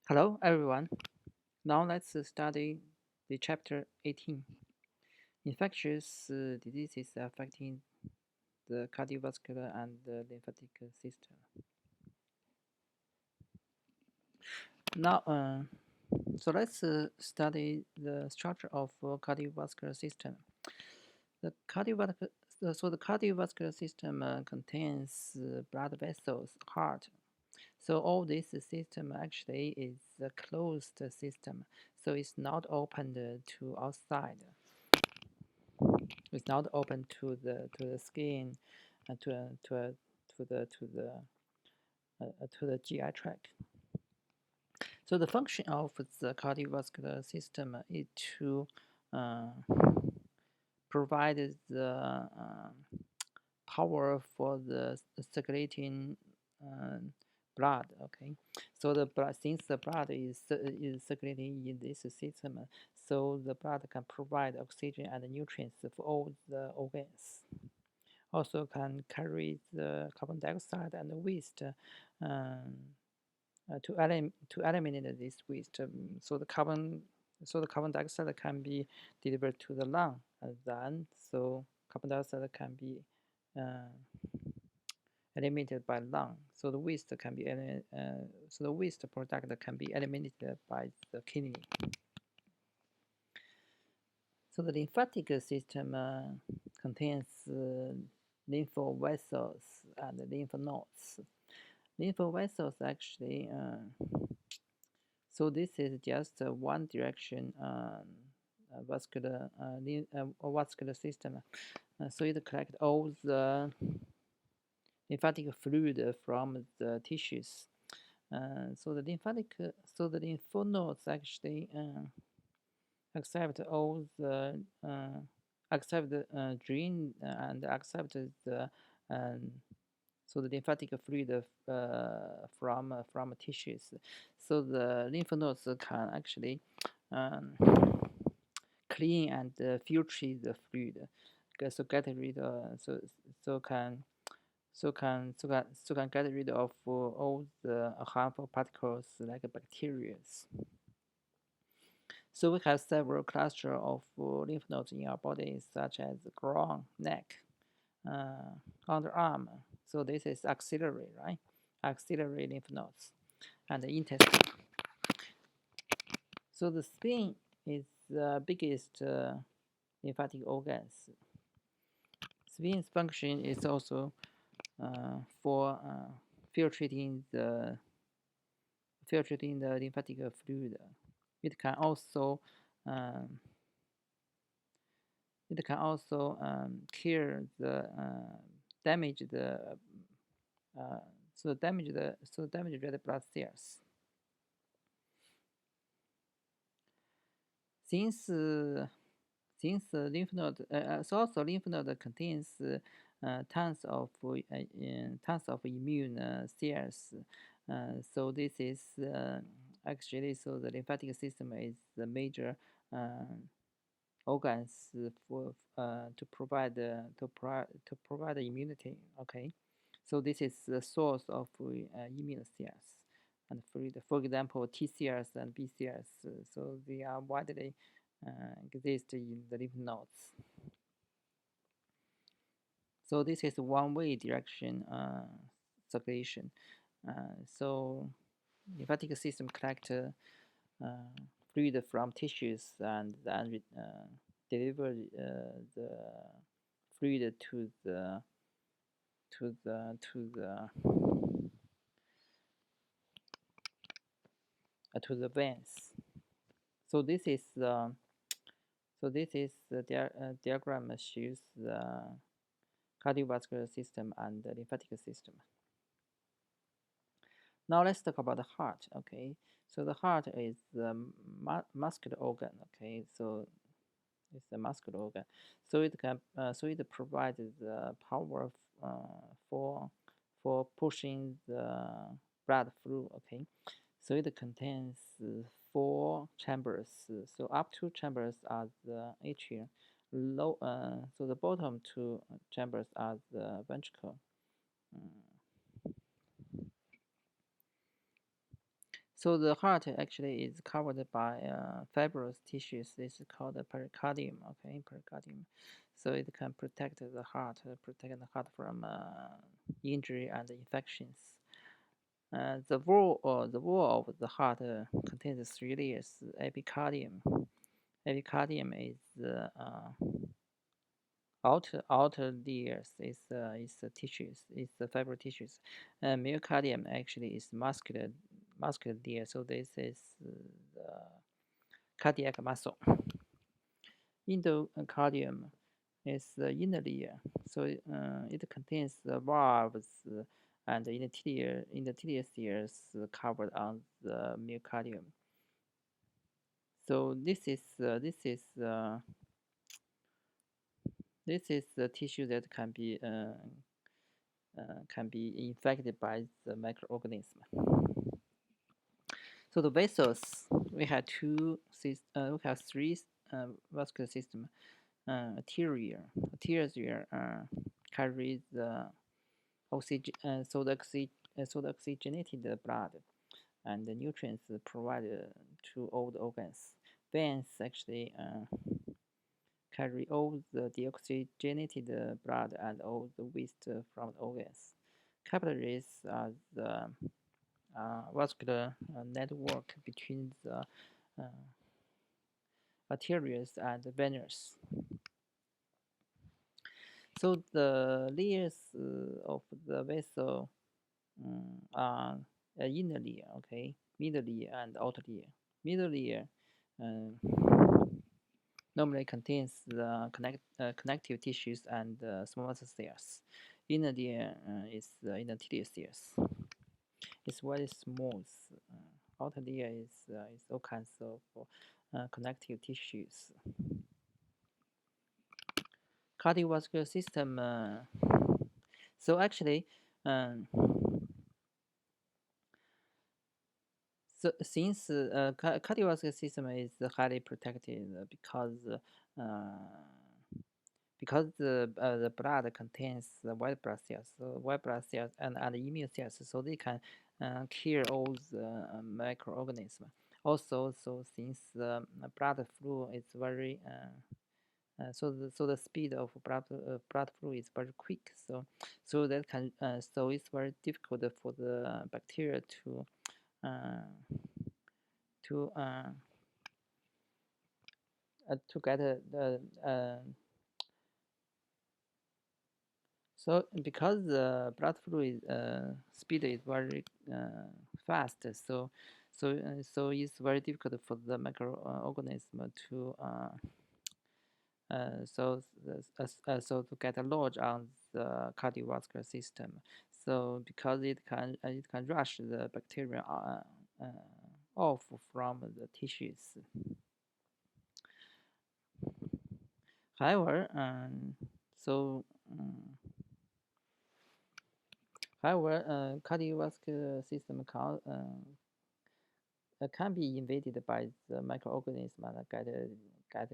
Hello, everyone. Now let's study the chapter 18, infectious diseases affecting the cardiovascular and the lymphatic system. Now, let's study the structure of cardiovascular system. The cardiovascular the cardiovascular system contains blood vessels, heart. So all this system actually is a closed system, so it's not open to outside. It's not open to the skin, uh, to uh, to uh, to the GI tract. So the function of the cardiovascular system is to uh, provide the power for the circulating uh, blood. Okay, so the blood, since the blood is circulating in this system, so the blood can provide oxygen and nutrients for all the organs. Also can carry the carbon dioxide and waste to eliminate this waste. So the carbon dioxide can be delivered to the lung, and then so carbon dioxide can be uh, eliminated by lung. So the waste can be so the waste product can be eliminated by the kidney. So the lymphatic system contains lymph vessels and lymph nodes. Lymph vessels actually, so this is just one direction vascular system. So it collects all the lymphatic fluid from the tissues. So the lymph nodes actually accept all the accept the drain and accept the um, so the lymphatic fluid from tissues. So the lymph nodes can actually um, clean and filtrate the fluid. So get rid so can get rid of all the harmful particles like bacteria. So we have several clusters of lymph nodes in our body, such as the groin, neck, underarm. So this is axillary, right? Axillary lymph nodes and the intestine. So the spleen is the biggest lymphatic organs. Speen's function is also for filtrating the lymphatic fluid. It can also um, clear the damaged uh, damaged red blood cells. Since lymph node also lymph node contains tons of immune cells. So this is actually so the lymphatic system is the major organs for to provide immunity. Okay, so this is the source of immune cells and fluid. For example, T cells and B cells. So they are widely exist in the lymph nodes. So this is one-way direction circulation. So lymphatic system collect fluid from tissues and then deliver the fluid to the to the to the veins. So this is the diagram shows the cardiovascular system and the lymphatic system. Now let's talk about the heart. Okay, so the heart is the muscular organ. Okay, so it's a muscular organ. So it provides the power for pushing the blood through. Okay, so it contains four chambers. So up two chambers are the atrium. So the bottom two chambers are the ventricle. So the heart actually is covered by fibrous tissues. This is called the pericardium. Okay, pericardium. So it can protect the heart from injury and infections. The wall of the heart contains three layers. Epicardium. Epicardium is the outer layers is the tissues, is the fiber tissues. Myocardium actually is muscular layer. So this is the cardiac muscle. Endocardium is the inner layer. So it contains the valves and the endothelial cells covered on the myocardium. So this is the tissue that can be infected by the microorganism. So the vessels, we have three vascular system. Arterial carries the so the oxygenated blood and the nutrients provided to all the organs. Veins actually carry all the deoxygenated blood and all the waste from the organs. Capillaries are the vascular network between the arteries and the veins. So the layers of the vessel are inner layer, okay, middle layer and outer layer. Middle layer normally contains the connective tissues and small muscle cells. Inner layer is the endothelial cells. It's very smooth. Outer layer is all kinds of connective tissues. Cardiovascular system. So actually, so since cardiovascular system is highly protected because the blood contains the white blood cells, and immune cells, so they can kill all the microorganisms. Also, so since the blood flow is very so the speed of blood flow is very quick. So it's very difficult for the bacteria to get the so because the blood flow is speed is very fast, so it's very difficult for the microorganism to so to get a lodge on the cardiovascular system. So because it can rush the bacteria off from the tissues. However, so however, cardiovascular system can be invaded by the microorganism and get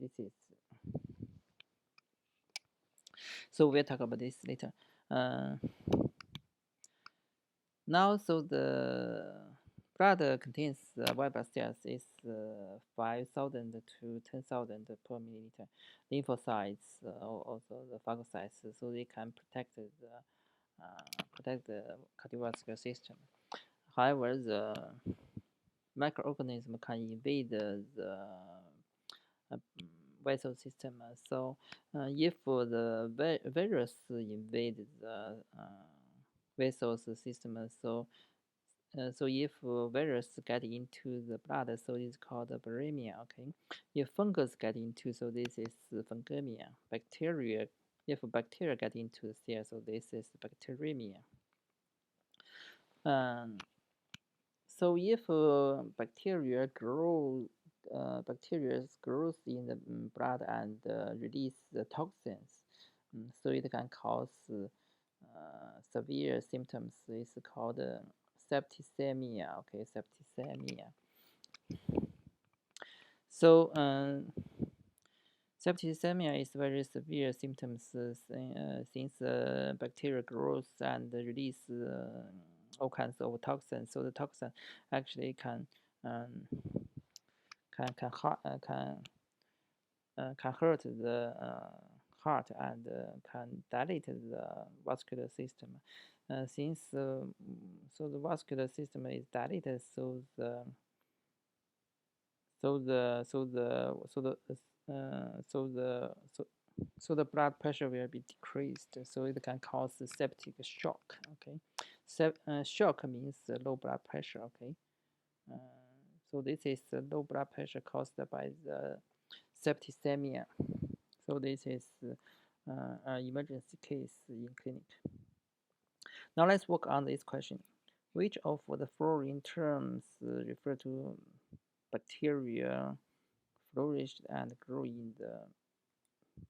diseases. So we'll talk about this later. Now, so the blood contains white blood cells is 5,000 to 10,000 per milliliter. Lymphocytes, also the phagocytes, so they can protect the cardiovascular system. However, the microorganism can invade the vessel system. So if the virus invade the vessel system, so if virus get into the blood, so it's called viremia. Okay, if fungus get into, so this is fungemia. Bacteria, if bacteria get into the cell, so this is bacteremia. So if bacteria grows in the blood and release the toxins, so it can cause severe symptoms. It's called septicemia. Okay, septicemia. So septicemia is very severe symptoms since bacteria grows and release all kinds of toxins. So the toxin actually um, can hurt the heart and can dilate the vascular system. Since so the vascular system is dilated, so the so the so the so the so the so the blood pressure will be decreased, so it can cause septic shock. Okay, shock means low blood pressure. Okay, uh, so this is the low blood pressure caused by the septicemia. So this is an emergency case in clinic. Now let's work on this question. Which of the following terms refer to bacteria flourish and grow in the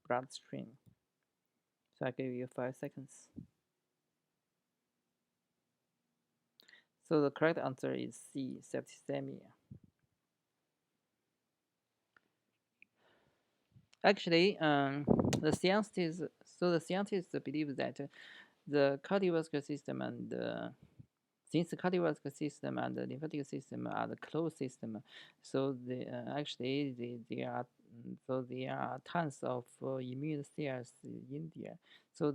bloodstream? So I give you 5 seconds. So the correct answer is C, septicemia. Actually, the scientists believe that the cardiovascular system and since the cardiovascular system and the lymphatic system are the closed system, so there are there are tons of immune cells in there. So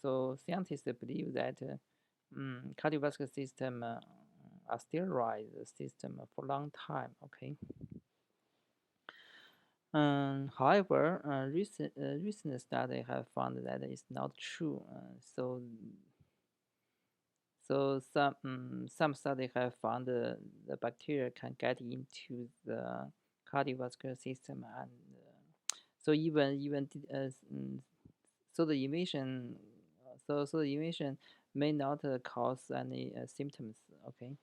so scientists believe that cardiovascular system are steroid system for a long time. Okay. However, recent study have found that it's not true. So some studies have found the bacteria can get into the cardiovascular system, and so even so the invasion so the invasion may not cause any symptoms. Okay.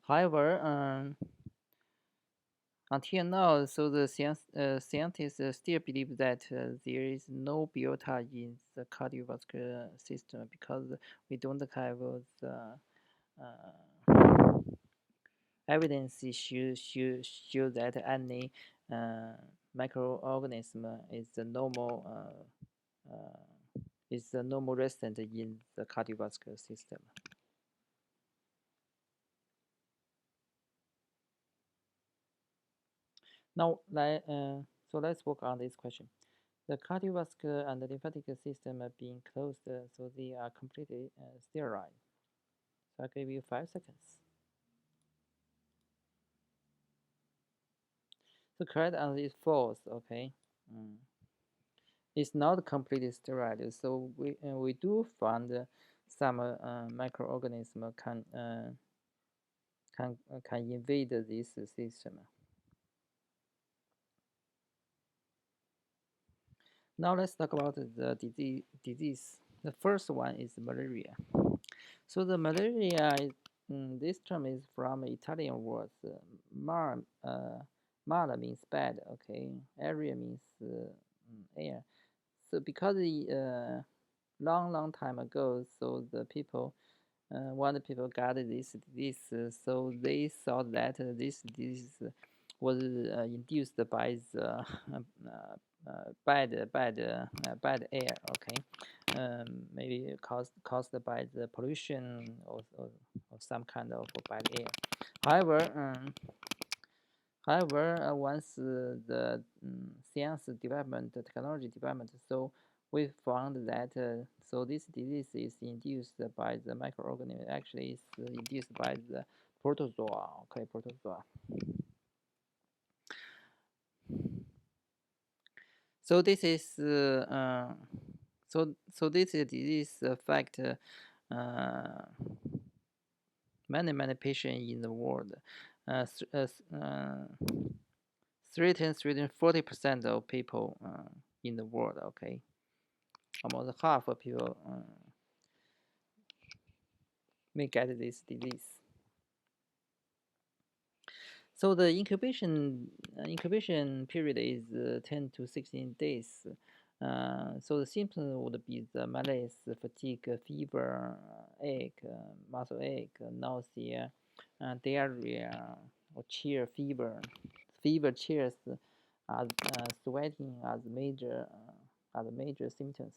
However, until now, so the scientists still believe that there is no biota in the cardiovascular system because we don't have the evidence show that any microorganism is the normal resident in the cardiovascular system. Now, so let's work on this question. The cardiovascular and the lymphatic system are being closed, so they are completely sterile. So I'll give you 5 seconds. So correct answer is false. Okay, it's not completely sterile. So we do find some microorganism can invade this system. Now let's talk about the disease. The first one is malaria. So the malaria, this term is from Italian words. Mala means bad, okay. Area means air. So because the long time ago, so the people, when the people got this disease, so they thought that this disease was induced by the bad air, okay. Maybe caused by the pollution or some kind of bad air. However, once the science development, the technology development, so we found that so this disease is induced by the microorganism. Actually, it's induced by the protozoa. Okay, protozoa. So this is so this disease affect many patients in the world. Threaten 40% of people in the world. Okay, almost half of people may get this disease. So the incubation period is 10 to 16 days. So the symptoms would be the malaise, fatigue, fever, ache, muscle ache, nausea, diarrhea, or chill fever. Fever, chills, sweating are the major symptoms.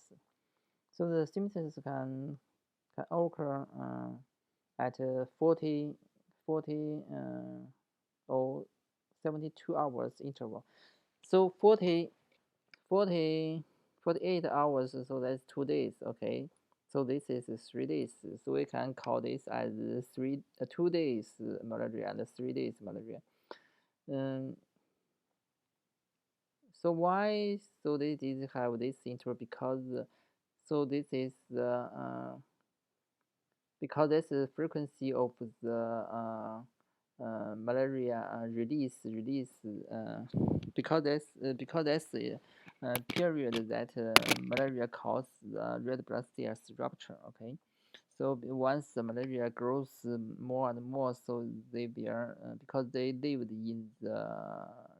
So the symptoms can can occur at 40, 40 or 72 hours interval. So 40, 48 hours, so that's 2 days, okay? So this is 3 days. So we can call this as 2 days malaria and 3 days malaria. Um, so why so they did have this interval? Because so this is because that's the frequency of the malaria release because that's the period that malaria causes red blood cells rupture. Okay, so once the malaria grows more and more, so they are because they lived in the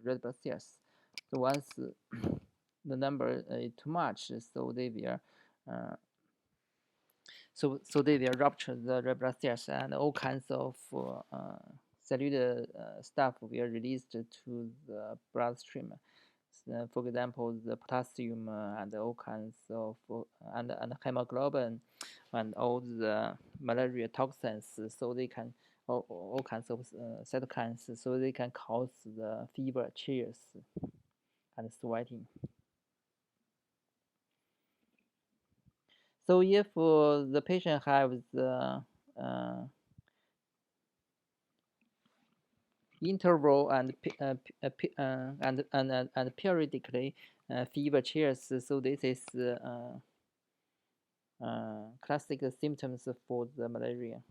red blood cells. So once the number is too much, so they will so they will rupture the red blood cells and all kinds of cellular stuff will be released to the bloodstream. For example, the potassium and all kinds of and hemoglobin and all the malaria toxins, so they can all kinds of cytokines, so they can cause the fever, chills, and sweating. So if the patient has uh, interval and and periodically fever chills, so this is classic symptoms for the malaria.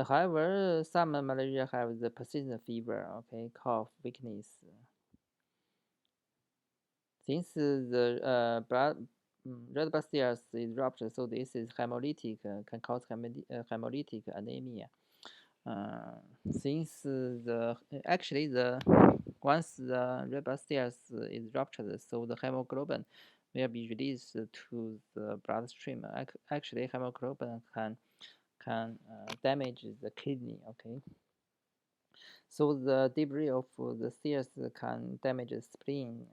However, some malaria have the persistent fever, okay, cough, weakness. Since the red blood cells is ruptured, so this is hemolytic, can cause hemolytic anemia. Uh, since the actually the once the red blood cells is ruptured, so the hemoglobin will be released to the bloodstream. Actually, hemoglobin can damage the kidney. Okay, so the debris of the cells can damage the spleen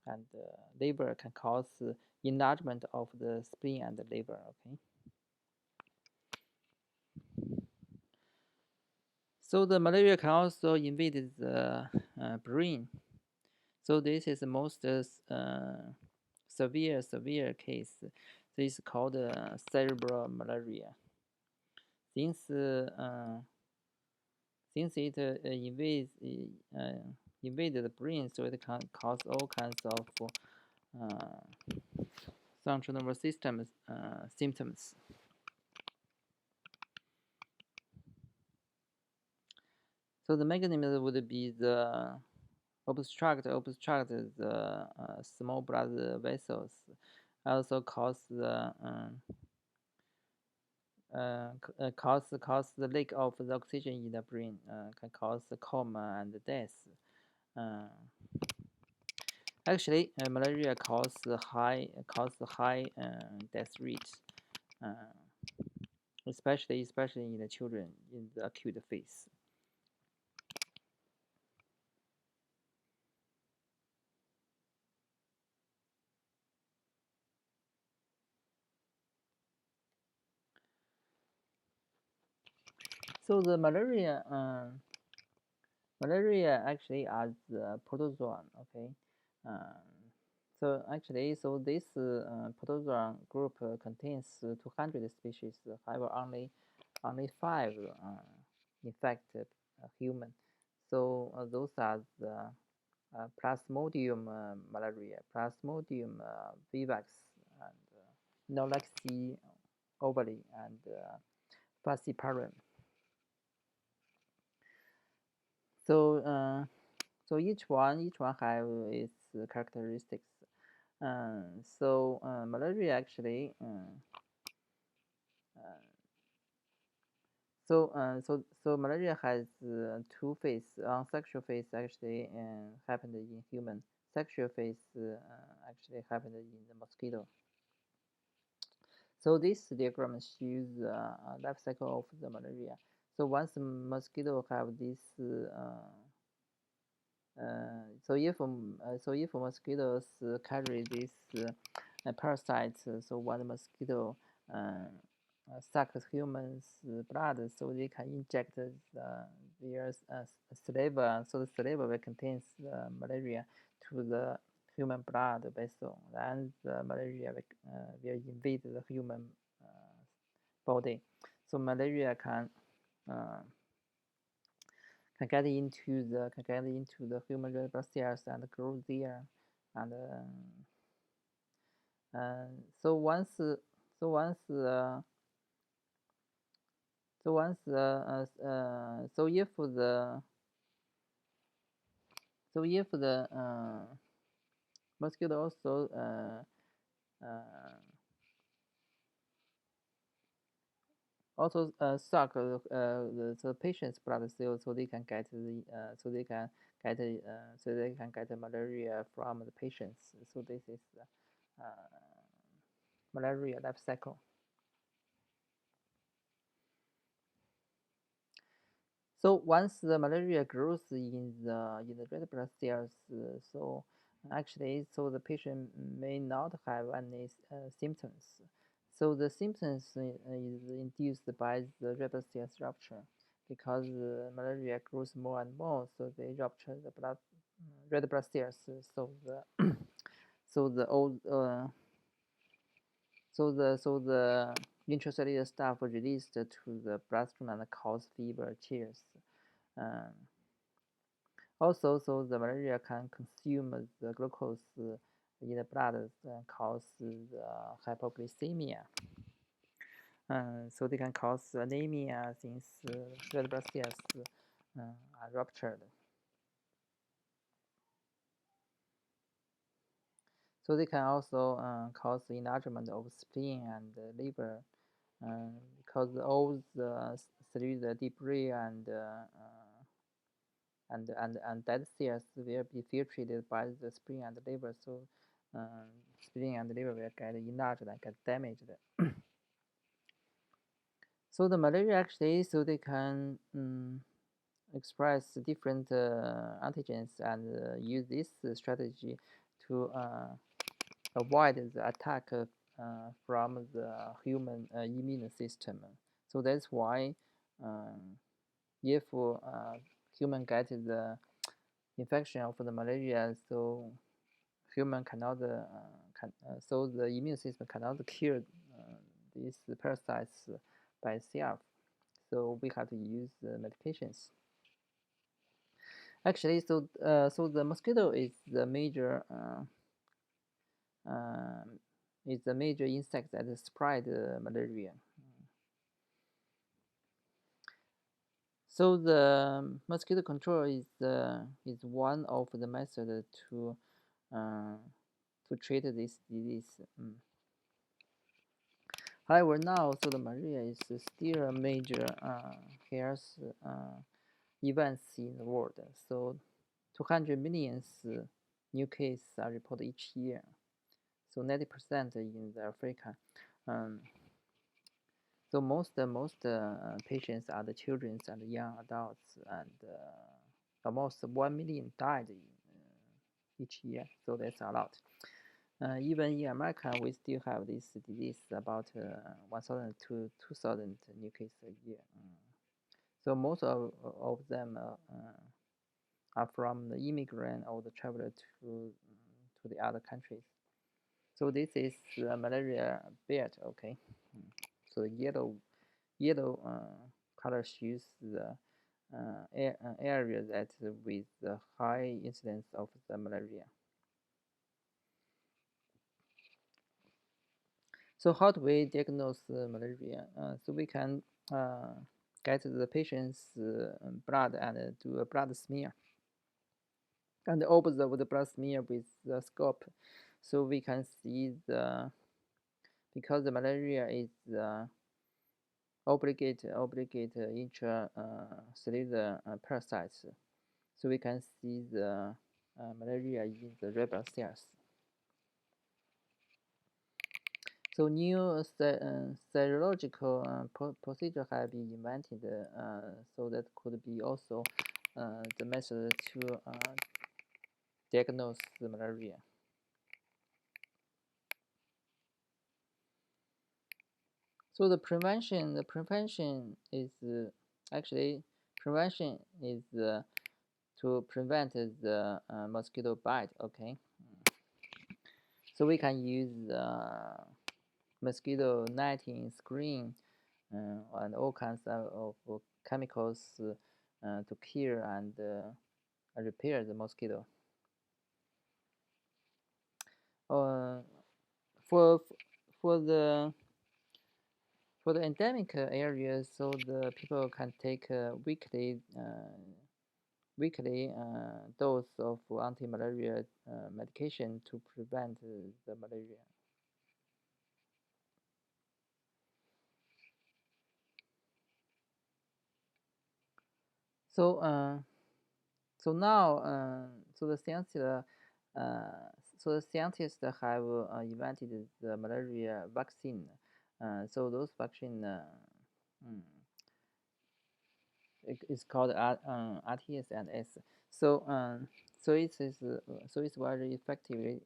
and liver, can cause enlargement of the spleen and the liver. Okay. So the malaria can also invade the brain. So this is the most severe case. This is called cerebral malaria. Since since it invades the brain, so it can cause all kinds of central nervous system symptoms. So the mechanism would be the obstruct the small blood vessels, also cause the cause the lack of the oxygen in the brain, can cause coma and death. Uh, Actually, malaria cause high death rate, especially in the children in the acute phase. So the malaria actually as the protozoan. Okay, so actually, so this protozoan group contains 200 species. However, only 5 infect human. So those are the Plasmodium malaria, Plasmodium vivax, and Nolexi ovale, and falciparum. So so each one have its characteristics. So malaria actually so malaria has two phases. Sexual phase actually happened in human. Sexual phase actually happened in the mosquito. So this diagram shows life cycle of the malaria. So once the mosquito have this, so if mosquitoes carry this parasites. So when the mosquito sucks humans' blood, so they can inject their saliva. So the saliva will contain malaria to the human blood vessel, and the malaria will invade the human body. So malaria uh, can get into the human red blood cells and grow there, and so once so if the mosquito also suck the patient's blood cells, so they can get malaria from the patients. So this is uh, malaria life cycle. So once the malaria grows in the red blood cells, so actually, so the patient may not have any symptoms. So the symptoms is induced by the red blood cells rupture, because malaria grows more and more, so they rupture the red blood cells. So the so the old so the intracellular stuff released to the bloodstream and cause fever, chills. Um, Also, so the malaria can consume the glucose in the blood and cause hypoglycemia. So they can cause anemia since red blood cells are ruptured. So they can also cause enlargement of spleen and liver, because all the cellular debris and dead cells will be filtrated by the spleen and the liver, so spleen and liver will get enlarged and get damaged. So the malaria actually, so they can express different antigens and use this strategy to avoid the attack from the human immune system. So that's why if human get the infection of the malaria, so human cannot so the immune system cannot kill these parasites by itself. So we have to use medications. Actually, so the mosquito is the major insect that spread malaria. So the mosquito control is one of the methods to treat this disease. However, now, so the malaria is still a major health events in the world. So 200 million new cases are reported each year. So 90% in Africa. So most patients are the children and young adults, and almost 1 million died each year. So that's a lot. Even in America, we still have this disease, about 1,000 to 2,000 new cases a year. So most of them are from the immigrant or the traveler to the other countries. So this is malaria belt, okay. So yellow color shows the area that with the high incidence of the malaria. So how do we diagnose malaria? So we can get the patient's blood and do a blood smear, and observe the blood smear with the scope, so we can see because the malaria is obligate intracellular parasites, so we can see the malaria in the red blood cells. So new serological procedure have been invented, so that could be also the method to diagnose the malaria. So the prevention is actually prevention is to prevent the mosquito bite. Okay, so we can use mosquito netting, screen, and all kinds of chemicals to kill and repair the mosquito. Uh, for for the for the endemic areas, so the people can take weekly dose of anti-malaria medication to prevent the malaria. So so now so the scientists uh, so the scientists have invented the malaria vaccine. So those vaccine mm, it's called RTS and S. So so it is so it's very effective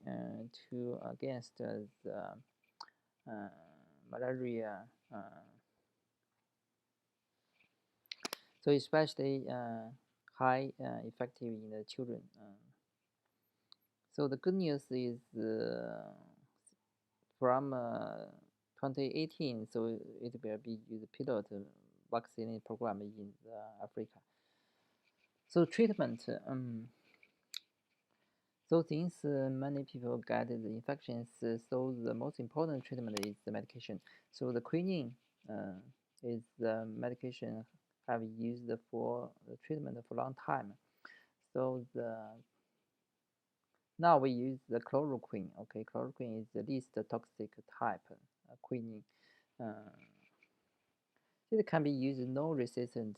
to against the uh, malaria. So especially high effective in the children. So the good news is from 2018, so it will be the pilot vaccine program in Africa. So treatment. So since many people get the infections, so the most important treatment is the medication. So the quinine is the medication have used for the treatment for a long time. So now we use the chloroquine. Okay, chloroquine is the least toxic type quinine. Uh, it can be used no resistant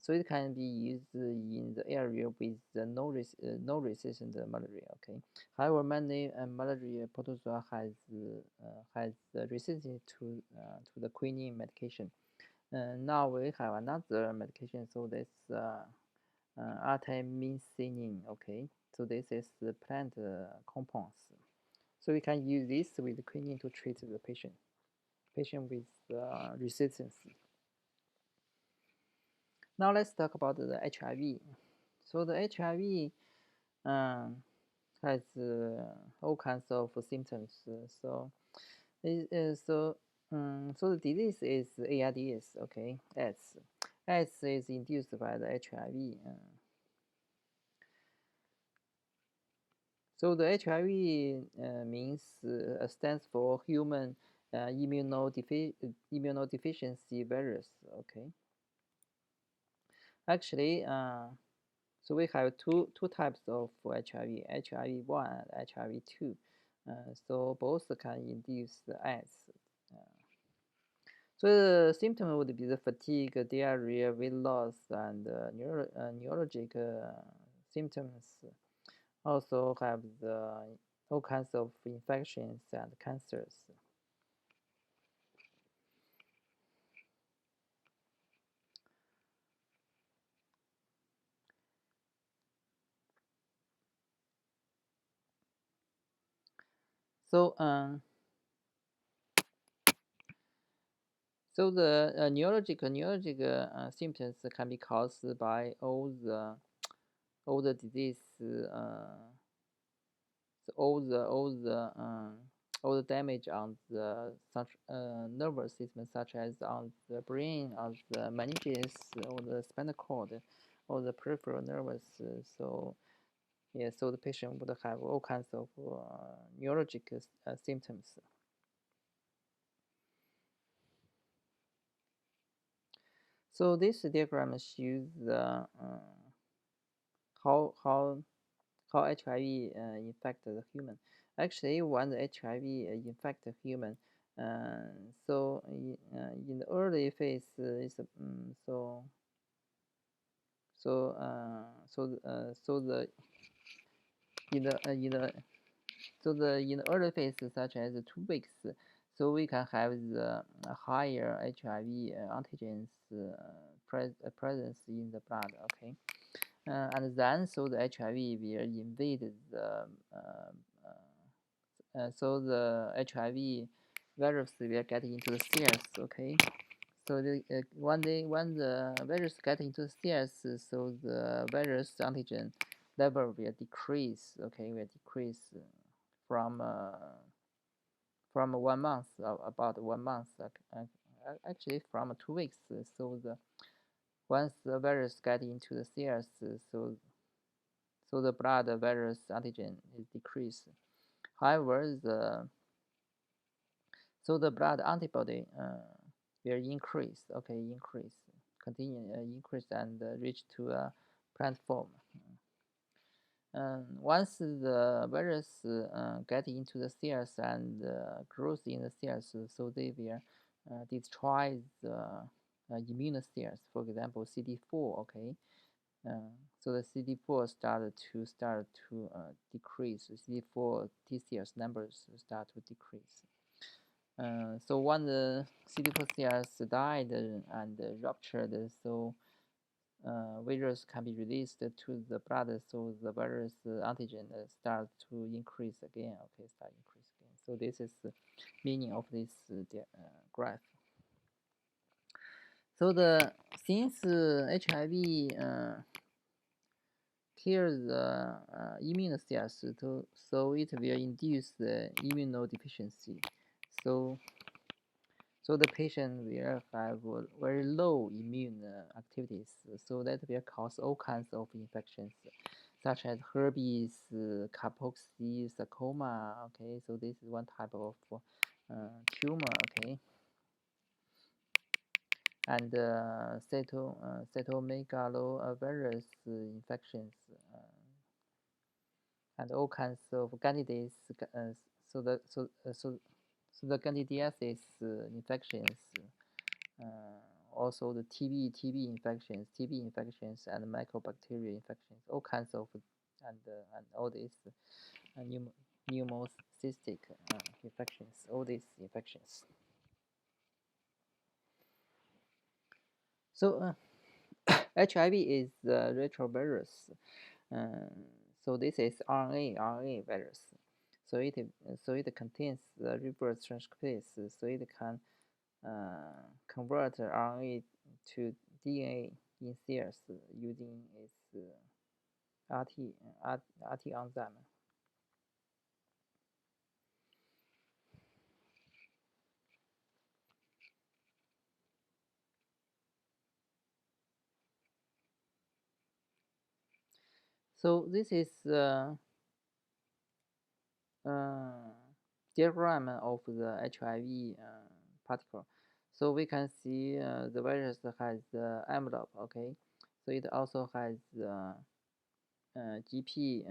so it can be used in the area with the no resistant malaria. Okay. However, many malaria protozoa has resistance to the quinine medication. Now we have another medication. So this artemisinin. Okay. So this is the plant compounds. So we can use this with quinine to treat the patient with resistance. Now let's talk about the HIV. So the HIV um, has all kinds of symptoms. So the disease is AIDS. Okay, AIDS. AIDS is induced by the HIV. So the HIV means stands for human immunodeficiency virus. Okay, actually, so we have two types of HIV, HIV-1 and HIV-2. So both can induce the AIDS. So the symptom would be the fatigue, diarrhea, weight loss, and neurologic symptoms. Also have the all kinds of infections and cancers. So so the neurologic symptoms can be caused by all the disease, all the damage on the such nervous system, such as on the brain, on the meninges, or the spinal cord, or the peripheral nervous. So yeah, so the patient would have all kinds of neurologic symptoms. So this diagram shows the how HIV infect the human. Actually, when the HIV infect the human, so in the early phase, is so the in the in the so the in the early phase, such as 2 weeks, so we can have the higher HIV antigens presence in the blood. Okay. And then so the HIV will invade so the HIV virus will get into the cells. Okay, so one day when the virus get into the cells, so the virus antigen level will decrease. Okay, will decrease from uh, from 1 month, about 1 month, actually from 2 weeks. So the once the virus get into the cells, so the blood virus antigen is decreased. However, the blood antibody will increase. Okay, continue increase and reach to a plant form. Once the virus get into the cells and grows in the cells, so they will destroy the immune cells. For example, CD4. Okay, so the CD4 start to decrease. CD4 T cells numbers start to decrease. So when the CD4 cells died and ruptured, so virus can be released to the blood, so the virus antigen start to increase again. Okay, start increase again. So this is the meaning of this graph. So since HIV kills the immune cells, so it will induce the immunodeficiency. So the patient will have very low immune activities, so that will cause all kinds of infections, such as herpes, Kaposi, sarcoma. Okay, so this is one type of tumor. Okay, and cytomegalovirus infections, and all kinds of candidates. So the so so so the candidiasis infections. Also the TB infections, and mycobacteria infections, all kinds of, and all these pneumocystic infections, all these infections. So HIV is the retrovirus. So this is RNA virus. So it contains the reverse transcriptase. So it can convert RNA to DNA in cells using its RT enzyme. So this is diagram of the HIV particle. So we can see the virus has the envelope. Okay, so it also has GP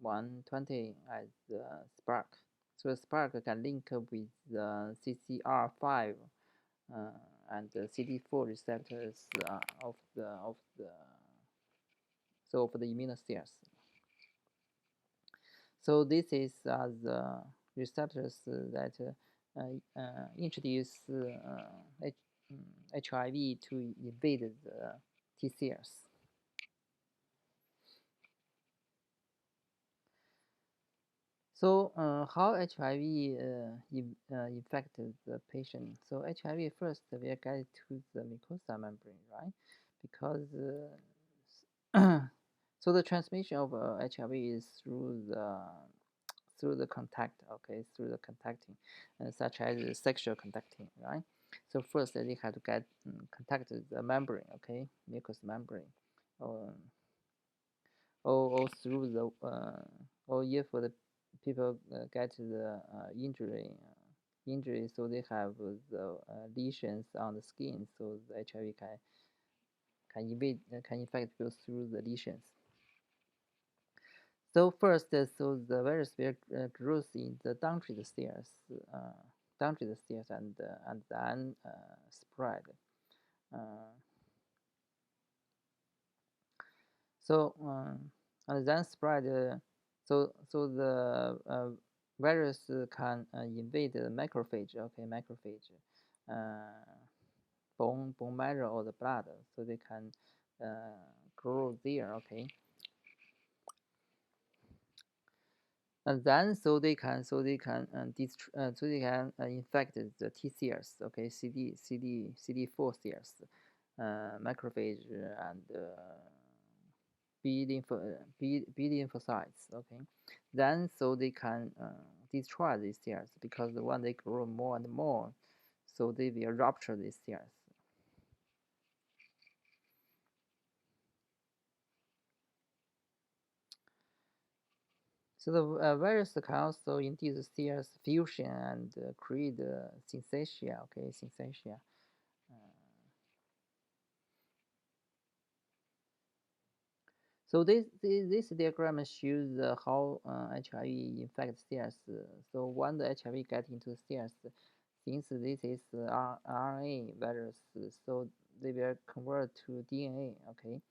120 as the spark. So the spark can link with the CCR5 and the CD4 receptors of the immune cells. So this is the receptors that introduce HIV to invade the T cells. So how HIV infected the patient? So HIV first will get to the mucosa membrane, right? Because so the transmission of HIV is through the contact. Okay, through the contacting, such as sexual contacting, right? So first they have to get contact the membrane. Okay, mucous membrane, or through the or if the people get the injury, so they have the lesions on the skin, so the HIV can infect people through the lesions. So first, so the virus will grows in the downstream cells, and then spread. So and then spread. So the virus can invade the macrophage. Okay, macrophage, bone marrow or the blood, so they can grow there. Okay. and then so they can infect the T cells, okay, CD4 cells, macrophage and B lymphocytes, okay. Then so they can destroy these cells, because when they grow more and more, so they will rupture these cells. So the virus can also induce cells fusion and create synthesia, okay, synthesia. So this diagram shows how HIV infects cells. So when the HIV gets into cells, since this is RNA virus, so they will convert to DNA. Okay.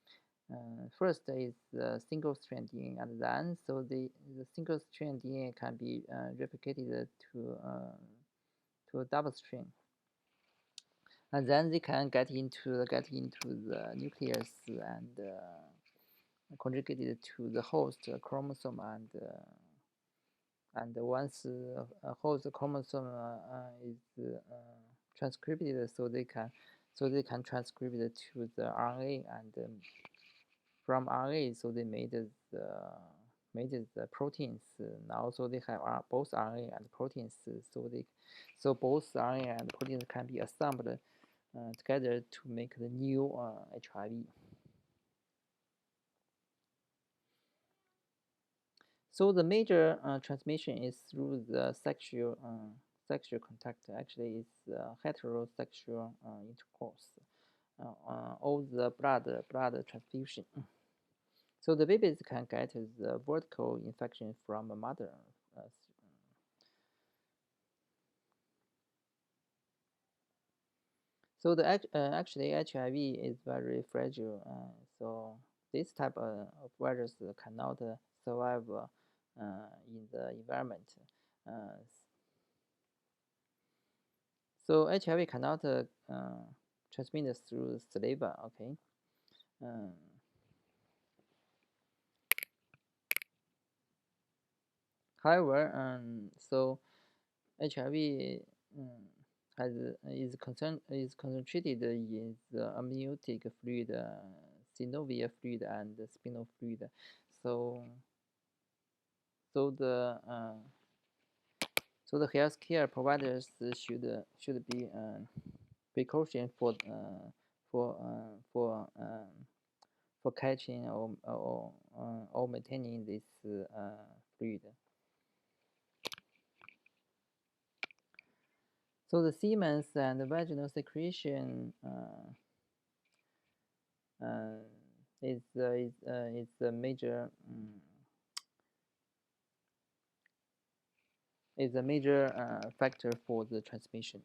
First is the single strand DNA, and then so the single strand DNA can be replicated to a double strand, and then they can get into the nucleus and conjugated to the host chromosome, and once a host chromosome is transcribed, so they can transcribe it to the RNA, and from RNA, so they made the proteins. Now, so they have both RNA and proteins. So both RNA and proteins can be assembled together to make the new HIV. So the major transmission is through the sexual contact. Actually, it's heterosexual intercourse, or the blood transfusion. So the babies can get the vertical infection from a mother. Uh, so actually HIV is very fragile. So this type of virus cannot survive in the environment. Uh, so HIV cannot transmit through saliva. Okay. Um, However, so HIV um, is concentrated in the amniotic fluid, synovial fluid, and the spinal fluid. So so the uh, so the healthcare providers should be precaution for uh, for um, for catching or maintaining this fluid. So the semen and the vaginal secretion uh, is a major factor for the transmission.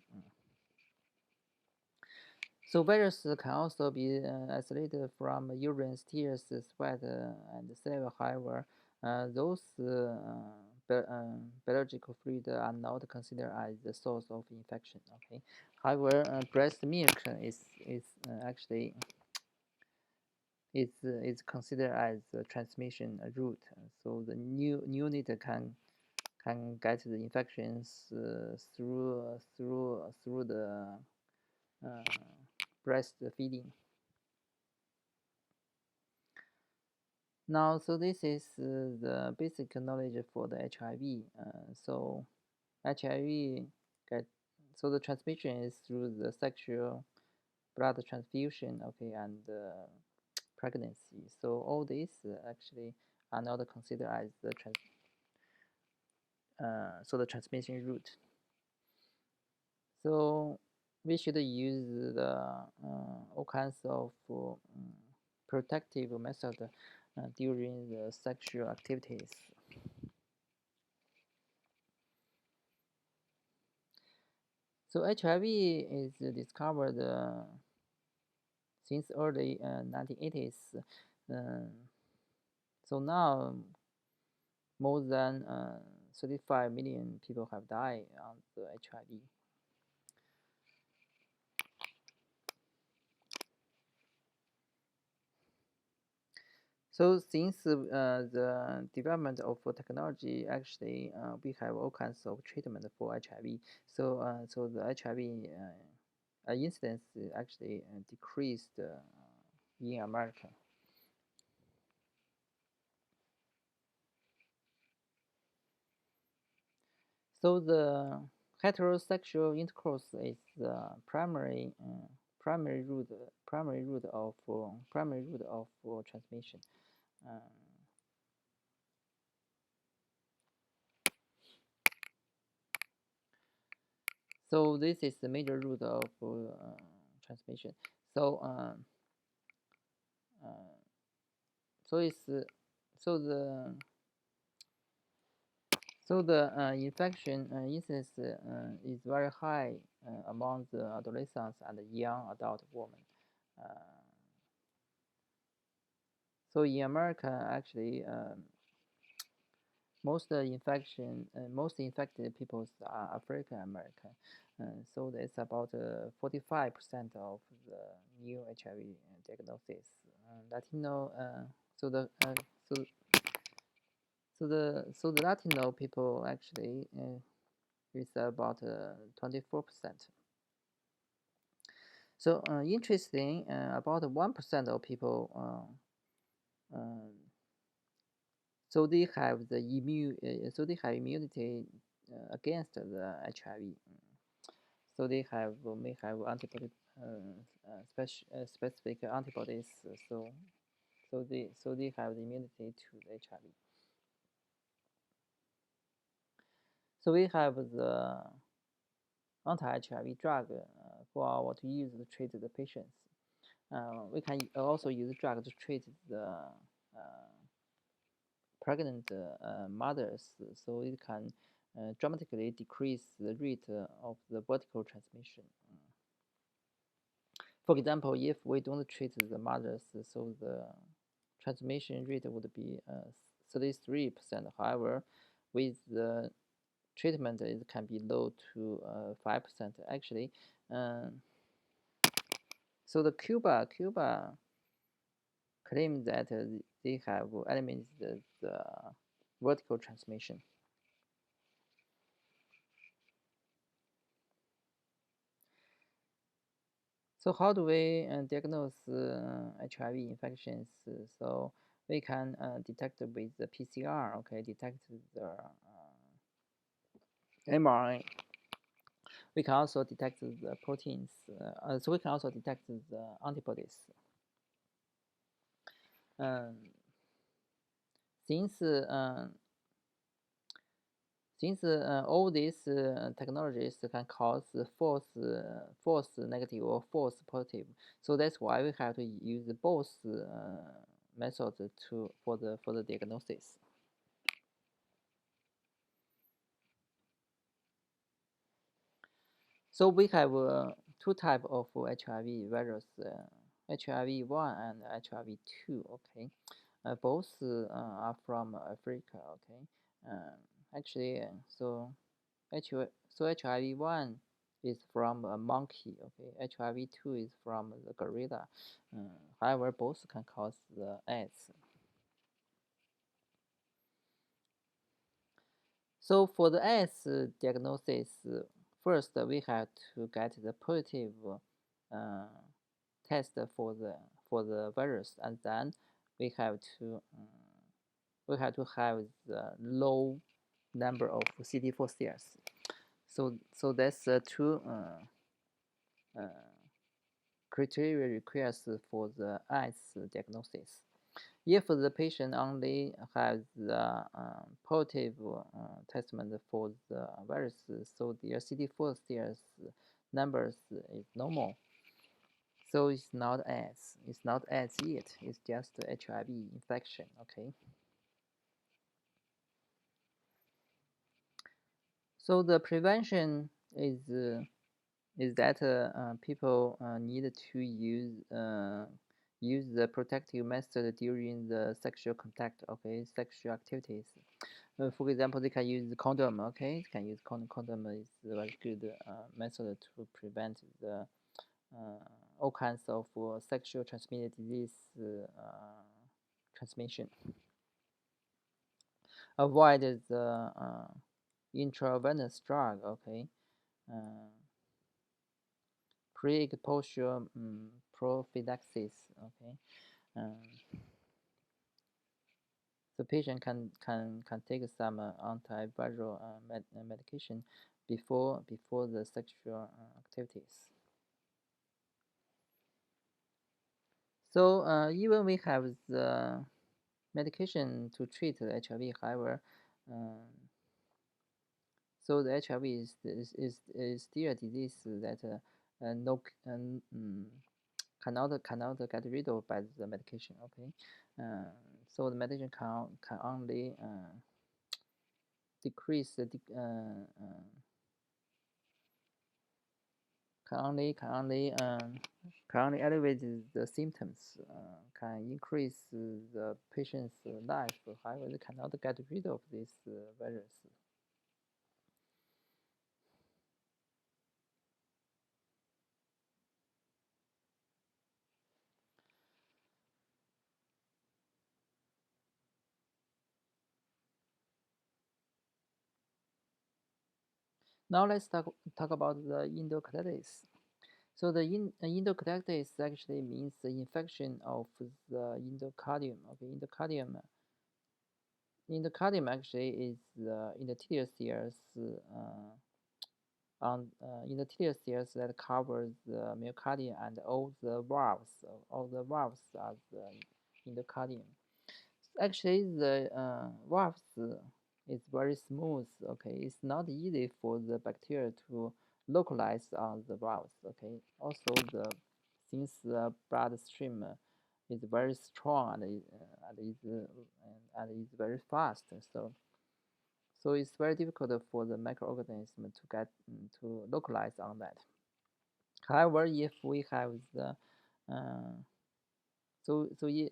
So viruses can also be isolated from urine, tears, sweat, and saliva. However, those biological fluids are not considered as the source of infection. Okay. However, breast milk is actually is considered as a transmission route. So the new unit can get the infections through the uh, breastfeeding. Now, so this is the basic knowledge for the HIV. So HIV get so the transmission is through the sexual blood transfusion, okay, and pregnancy. So all these actually are not considered as the transmission route. So we should use the all kinds of protective method during the sexual activities. So HIV is discovered since early 1980s. Uh, so now more than 35 million people have died on the HIV. So since the development of technology, actually, we have all kinds of treatment for HIV. So the HIV incidence actually decreased in America. So the heterosexual intercourse is the primary route of transmission. Uh, so this is the major route of transmission. So uh, so it's so the infection incidence is very high among the adolescents and young adult women. Uh, so in America, actually, most infected people are African American. So it's about 45% of the new HIV diagnosis. Latino, so the so the Latino people actually is about 24%. So interesting, about 1% of people so they have immunity against the HIV. So they may have antibody specific antibodies. So they have the immunity to the HIV. So we have the anti-HIV drug for to use to treat the patients. We can also use drug to treat the pregnant mothers, so it can dramatically decrease the rate of the vertical transmission. For example, if we don't treat the mothers, so the transmission rate would be 33%. However, with the treatment, it can be low to 5%. Actually, so the Cuba claims that they have eliminated the vertical transmission. So how do we diagnose HIV infections? So we can detect with the PCR, okay, detect the mRNA. We can also detect the proteins. So we can also detect the antibodies. Um, since all these technologies can cause false negative or false positive, so that's why we have to use both methods for the diagnosis. So we have two types of HIV virus, HIV-1 and HIV-2. Okay, both are from Africa. Okay, actually, so HIV-1 is from a monkey. Okay, HIV-2 is from the gorilla. However, both can cause the AIDS. So for the AIDS diagnosis, first we have to get the positive uh, test for the virus, and then we have to have the low number of CD4 cells. So that's two criteria requires for the AIDS diagnosis. If the patient only has the positive testament for the virus, so their CD4 cells numbers is normal. So it's not AIDS. It's not AIDS yet. It's just HIV infection. Okay. So the prevention is that people need to use the protective method during the sexual contact. Okay, sexual activities. For example, they can use condom. Okay, they can use condom. Condom is a very good method to prevent the all kinds of sexual transmitted disease transmission. Avoid the intravenous drug. Okay, uh, pre-exposure prophylaxis. Okay, the patient can take some antiviral medication before the sexual activities. So even we have the medication to treat the HIV, however, so the HIV is still a disease that no cannot get rid of by the medication. Okay, so the medication can only decrease the can only can only can only elevate the symptoms, can increase the patient's life. However, they cannot get rid of this virus. Now let's talk about the endocarditis. So the endocarditis actually means the infection of the endocardium. Okay, endocardium actually is the endothelial cells endothelial cells that covers the myocardium and all the valves. All the valves are the endocardium. Actually, the valves is very smooth. Okay, it's not easy for the bacteria to localize on the valves. Okay, also since the bloodstream is very strong and is very fast, so it's very difficult for the microorganism to get to localize on that. However, if we have the uh, so if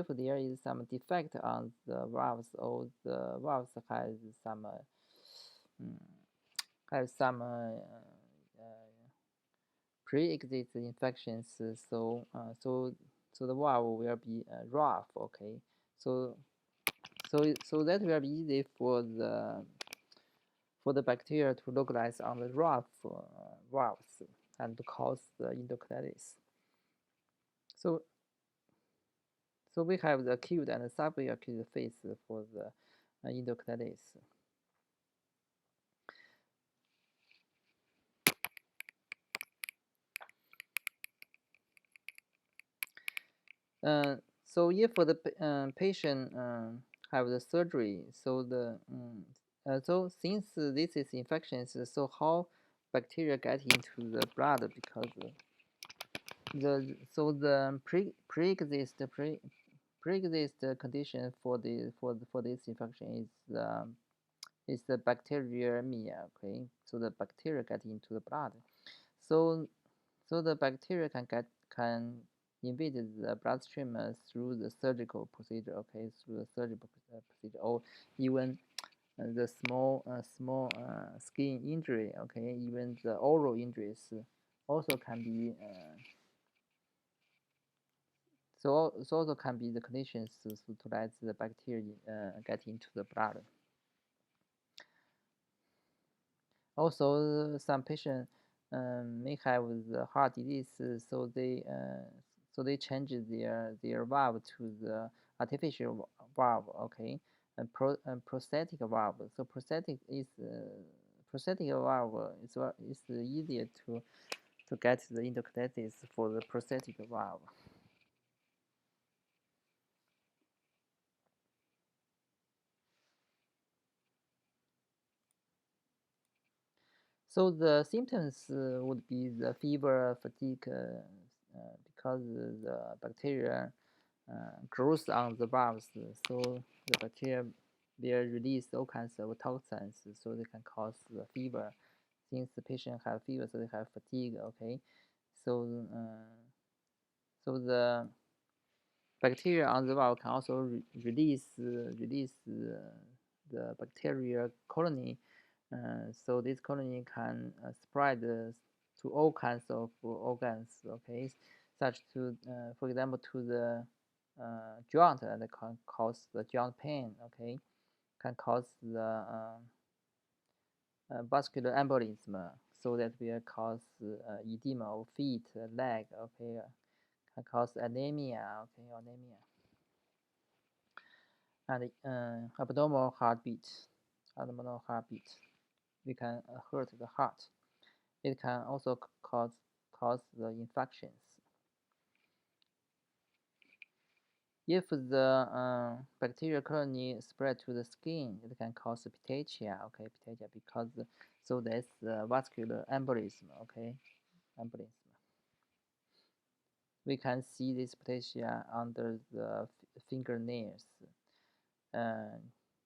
there is some defect on the valves or the valves mm, has some pre-existing infections, so the valve will be rough. Okay, so so that will be easy for the bacteria to localize on the rough valves and cause the endocarditis. So so we have the acute and subacute phase for the endocarditis. So if the patient have the surgery, so since this is infections, so how bacteria get into the blood, because the pre-exist condition for this infection is the bacteremia. Okay, so the bacteria get into the blood, so so the bacteria can invade the bloodstream through the surgical procedure. Okay, through the surgical procedure, or even the small skin injury. Okay, even the oral injuries also can be so also can be the conditions to let the bacteria get into the blood. Also, some patients may have the heart disease, so they change their valve to the artificial valve. Okay, and prosthetic valve. So prosthetic valve is easier to get the endocarditis for the prosthetic valve. So the symptoms would be the fever, fatigue, because the bacteria grows on the valves. So the bacteria will release all kinds of toxins, so they can cause the fever. Since the patient have fever, so they have fatigue. Okay, so so the bacteria on the valve can also release the bacteria colony. So this colony can spread to all kinds of organs. Okay, such to for example to the joint and can cause the joint pain. Okay, can cause the vascular embolism, so that will cause edema of feet, leg. Okay, can cause anemia. Okay, anemia and abnormal heartbeat. Abnormal heartbeat. We can hurt the heart. It can also cause the infections. If the bacterial colony spread to the skin, it can cause petechiae. Okay, petechiae because so that's vascular embolism. Okay, embolism. We can see this petechiae under the fingernails.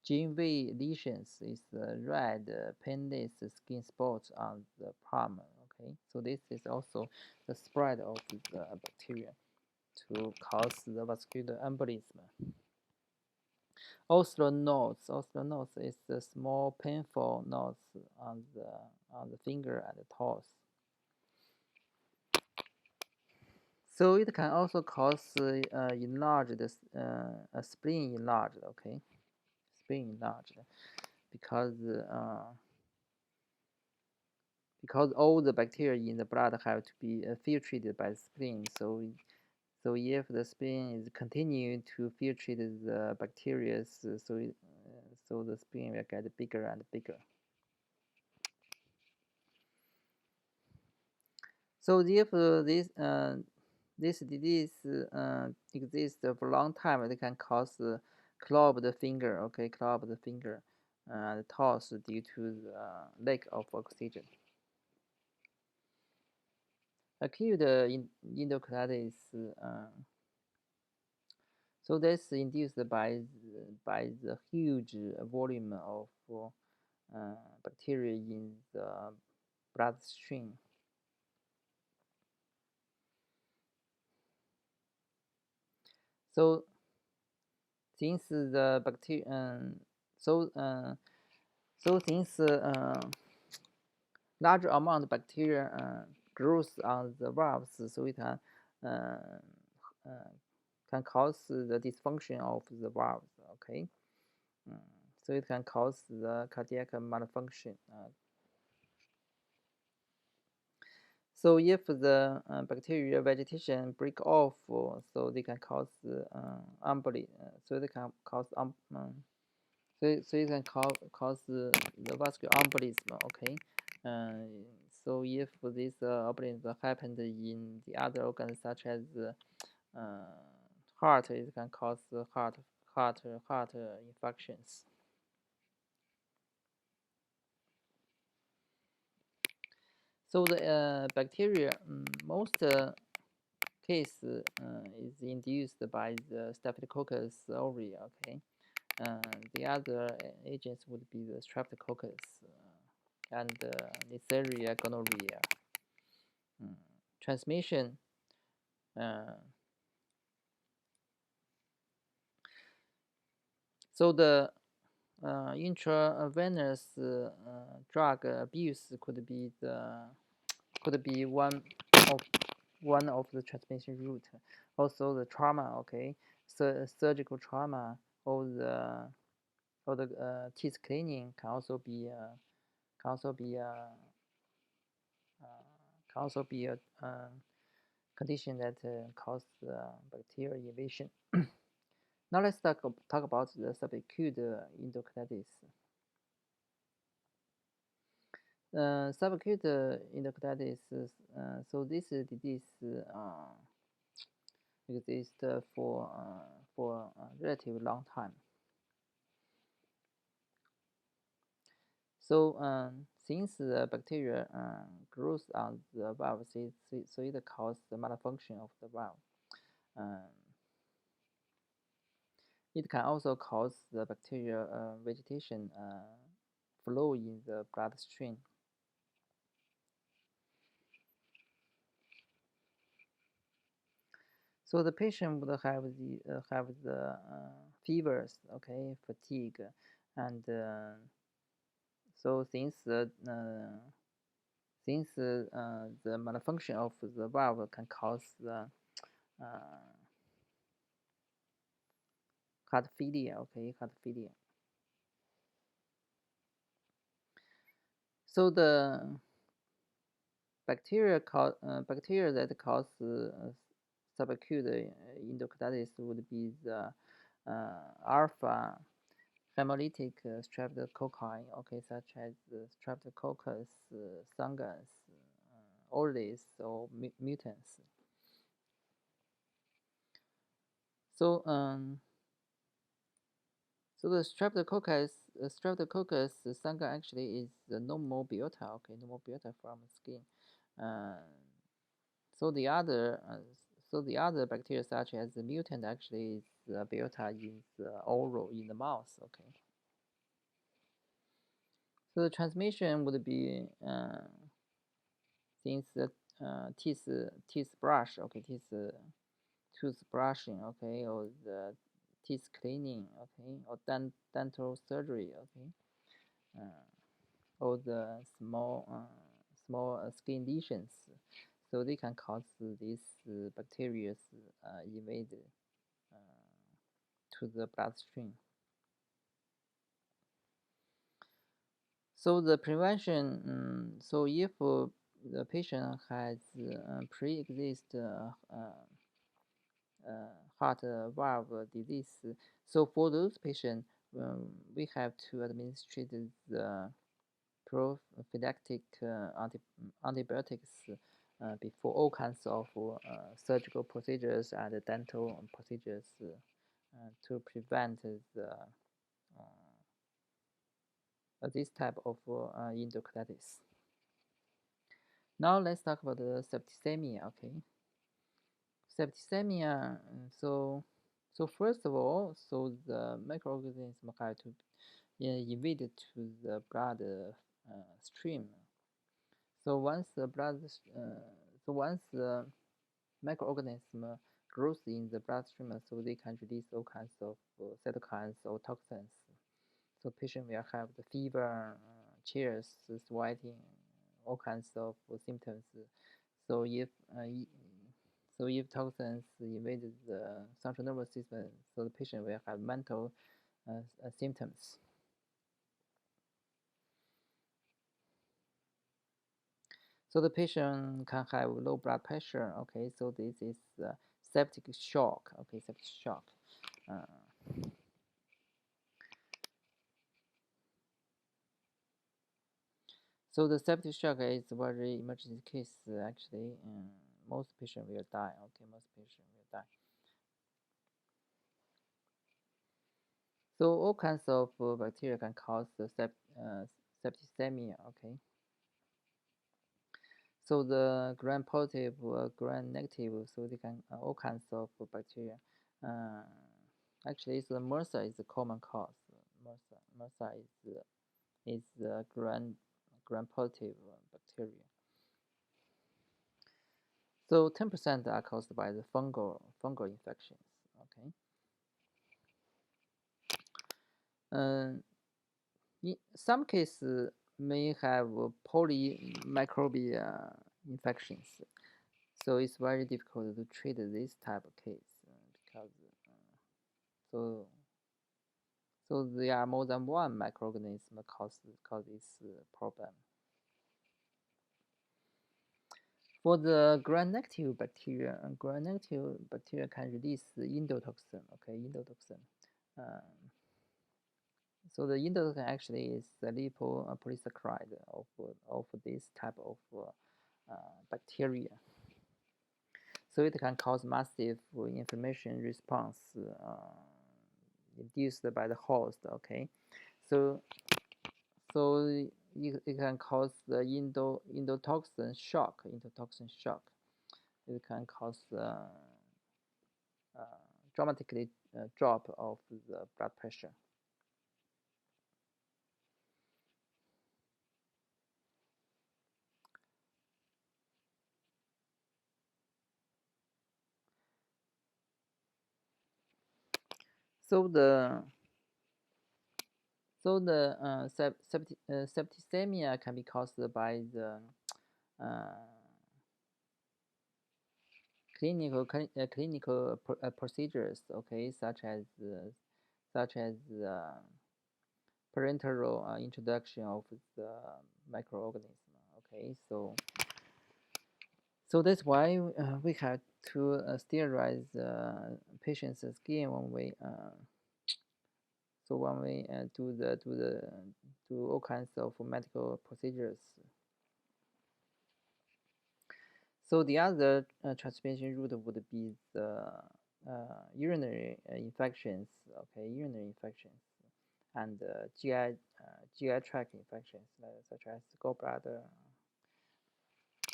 GV lesions is the red painless skin spots on the palm. Okay, so this is also the spread of the bacteria to cause the vascular embolism. Osteo-nodes. Osteo-nodes is the small painful nodes on the finger and the toes. So it can also cause enlarged spleen enlarged. Okay, spleen enlarged because all the bacteria in the blood have to be filtrated by the spleen. So if the spleen is continue to filtrate the bacteria, so the spleen will get bigger and bigger. So if this disease exists for a long time, it can cause clubbed finger. Okay, clubbed finger and toes due to the lack of oxygen. Acute endocarditis. So that's induced by the huge volume of bacteria in the bloodstream. So since the bacteria, so since large amount of bacteria grows on the valves, so it can cause the dysfunction of the valves. Okay, so it can cause the cardiac malfunction. So if the bacterial vegetation break off, so they can cause emboli. So they can cause so it can cause the vascular embolism. Okay, so if this embolism happened in the other organs such as heart, it can cause heart infections. So the bacteria, most case is induced by the Staphylococcus aureus. Okay, the other agents would be the Streptococcus and Neisseria gonorrhea. Transmission. So the intravenous drug abuse could be one of the transmission route. Also the trauma. Okay, so surgical trauma or the teeth cleaning can also be a condition that cause bacterial invasion. Now let's talk about the subacute endocarditis. Subacute endocarditis. So this disease exists for a relatively long time. So since the bacteria grows on the valve, so it causes the malfunction of the valve. It can also cause the bacterial vegetation flow in the bloodstream. So the patient would have the fevers, okay, fatigue, and so since the malfunction of the valve can cause the heart failure. Okay, heart failure. So the bacteria that cause subacute endocarditis would be the alpha hemolytic streptococci, okay, such as streptococcus songus, aureus, or mutans. So the streptococcus songus actually is the normal biota, okay, normal biota from skin. Uh, so the other bacteria such as the mutant actually is the biota in the oral in the mouth, okay. So the transmission would be since the teeth brush, okay, tooth brushing, okay, or the teeth cleaning, okay, or dental surgery, okay, or the small skin lesions. So they can cause these bacteria invade to the bloodstream. So the prevention, so if the patient has pre-exist heart valve disease, so for those patients, we have to administrate the prophylactic antibiotics before all kinds of surgical procedures and dental procedures to prevent this type of endocarditis. Now let's talk about the septicemia. Okay, septicemia. So first of all, so the microorganism have to invade to the blood stream. So once the microorganism grows in the bloodstream, so they can release all kinds of cytokines or toxins. So patient will have the fever, chills, sweating, all kinds of symptoms. So if toxins invade the central nervous system, so the patient will have mental symptoms. So the patient can have low blood pressure. Okay, so this is septic shock. Okay, septic shock. So the septic shock is a very emergency case. Actually, most patient will die. Okay, most patient will die. So all kinds of bacteria can cause the septicemia. Okay. So the gram positive, gram negative, so they can all kinds of bacteria. Uh, Actually, so the MRSA is the common cause. MRSA is the gram positive bacteria. So 10% are caused by the fungal infections. Okay. In some cases may have polymicrobial infections. So it's very difficult to treat this type of case because so there are more than one microorganism cause this problem. For the gram-negative bacteria, can release the endotoxin. Okay, endotoxin. So the endotoxin actually is the lipopolysaccharide of this type of bacteria. So it can cause massive inflammation response induced by the host. Okay, so it can cause the endotoxin shock. It can cause dramatically drop of the blood pressure. So the septicemia can be caused by the clinical procedures, okay, such as such as parenteral introduction of the microorganism. Okay, so that's why we have to sterilize patient's skin when we do all kinds of medical procedures. So the other transmission route would be the urinary infections, okay, urinary infections, and GI tract infections, such as gallbladder,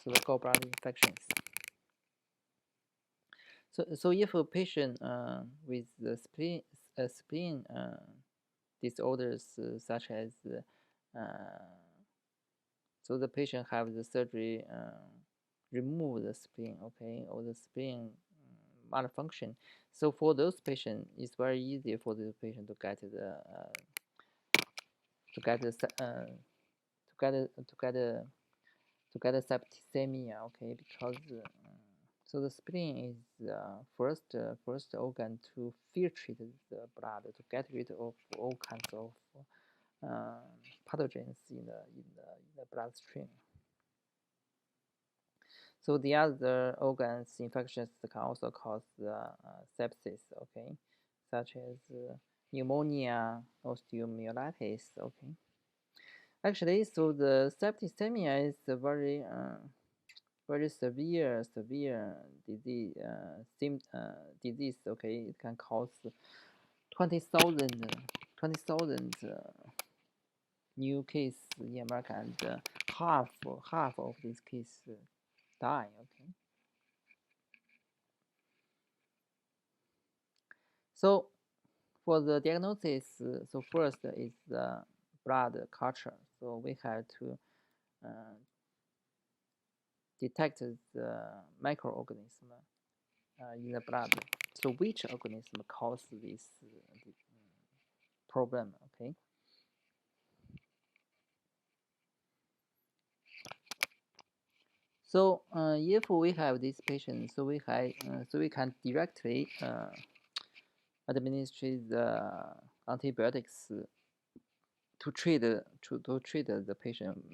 so the gallbladder infections. So if a patient with the spleen disorders such as so the patient have the surgery remove the spleen, okay, or the spleen malfunction. So for those patients, it's very easy for the patient to get the septicemia, okay, because so the spleen is first organ to filtrate the blood to get rid of all kinds of pathogens in the bloodstream. So the other organs infections can also cause sepsis, okay, such as pneumonia, osteomyelitis, okay. Actually, so the septicemia is a very severe disease. Okay, it can cause 20,000 new cases in America, and half of these cases die. Okay, so for the diagnosis, so first is the blood culture. So we have to detect the microorganism in the blood. So which organism causes this problem? Okay. So if we have this patient, so we can directly administer the antibiotics to treat the patient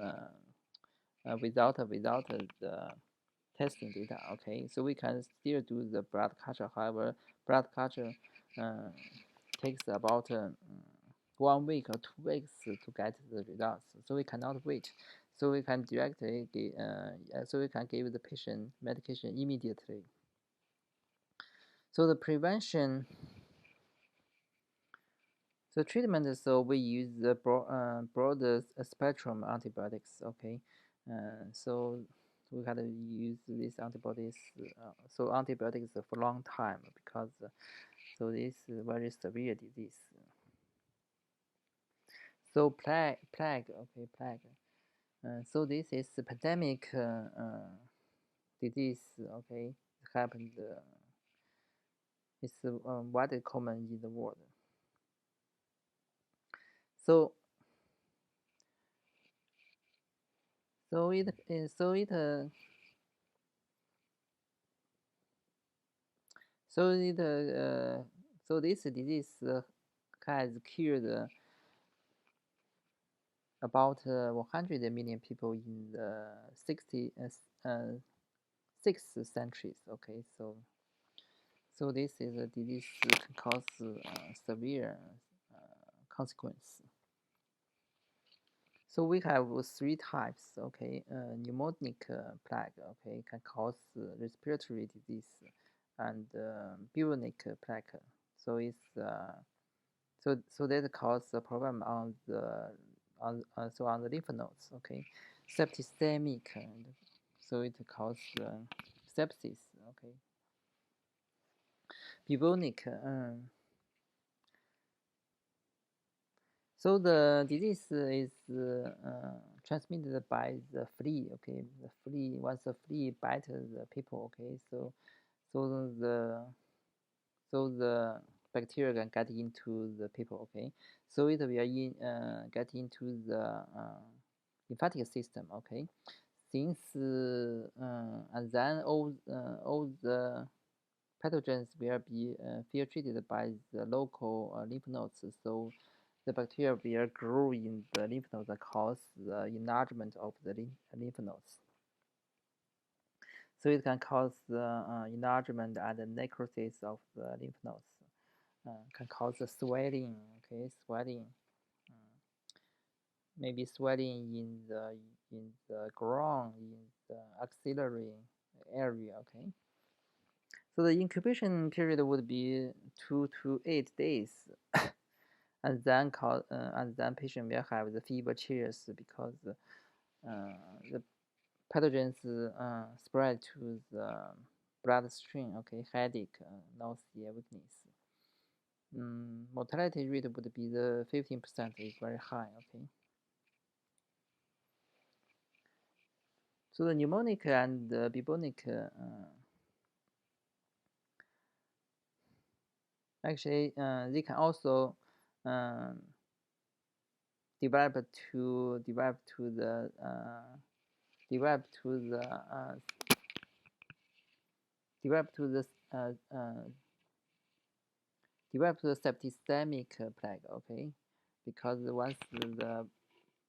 without the testing data. Okay, so we can still do the blood culture. However, blood culture takes about 1 week or 2 weeks to get the results. So we cannot wait. So we can directly give the patient medication immediately. So the prevention. So treatment, so we use the broader spectrum antibiotics. Okay, so we had to use these antibodies, so antibiotics for a long time because so this is very severe disease. So plague, okay, plague. So this is a pandemic disease. Okay, it happened. It's widely common in the world. So so it so it so it so this disease has killed about 100 million people in the 6th centuries. Okay, so this is a disease that can cause severe consequence. So we have 3 types. Okay, pneumonic plague. Okay, can cause respiratory disease, and bubonic plague. So it's so that cause a problem on the lymph nodes. Okay, septicemic, and so it causes sepsis. Okay, bubonic. So the disease is transmitted by the flea. Okay, the flea, once the flea bites the people. Okay, so the bacteria can get into the people. Okay, so it will get into the lymphatic system. Okay, since and then all the pathogens will be filtrated by the local lymph nodes. So the bacteria will grow in the lymph nodes and cause the enlargement of the lymph nodes. So it can cause the enlargement and the necrosis of the lymph nodes. Can cause the swelling, okay, swelling, maybe swelling in the groin, in the axillary area, okay. So the incubation period would be 2 to 8 days, and then patient will have the fever chills because the pathogens spread to the bloodstream, okay, headache, nausea, weakness. Mortality rate would be the 15% is very high, okay. So the pneumonic and the bubonic actually they can also develop to the develop to the develop to the develop to the septicemic plague, okay, because once the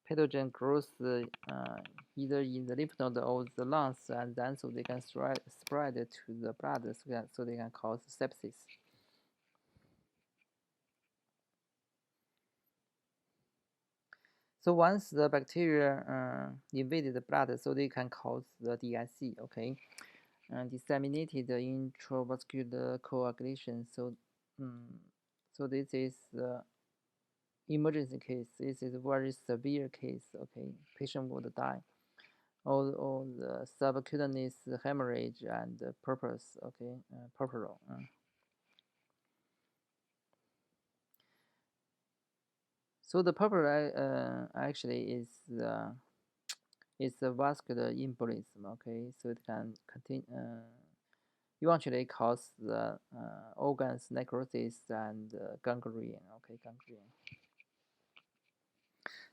pathogen grows either in the lymph node or the lungs, and then so they can spread to the blood, so they can cause sepsis. So once the bacteria invaded the blood, so they can cause the DIC, okay, disseminated intravascular coagulation. So, so this is emergency case. This is a very severe case, okay. Patient would die. Or the subcutaneous hemorrhage and purpose, okay, purpural. So the purpura actually is a vascular embolism, okay. So it can eventually cause the organs necrosis and gangrene, okay, gangrene.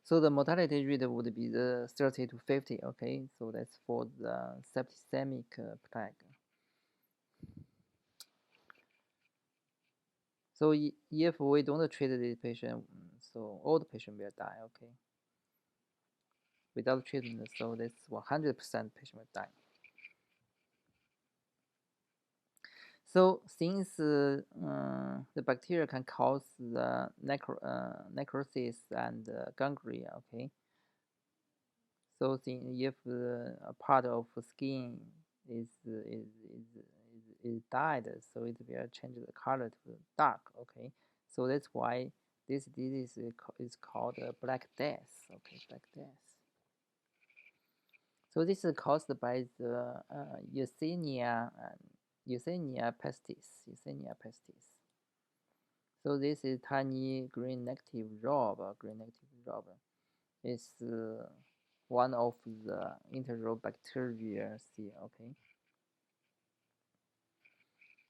So the mortality rate would be the 30 to 50, okay. So that's for the septicemic plague. So if we don't treat the patient, so all the patient will die, okay. Without treatment, so that's 100% patient will die. So since the bacteria can cause the necrosis and gangrene, okay. So if a part of the skin is dyed, so it will change the color to dark, okay. So that's why this disease is called Black Death, okay, Black Death. So this is caused by the Yersinia pestis, Yersinia pestis. So this is tiny green negative rob, is one of the enterobacteria, okay.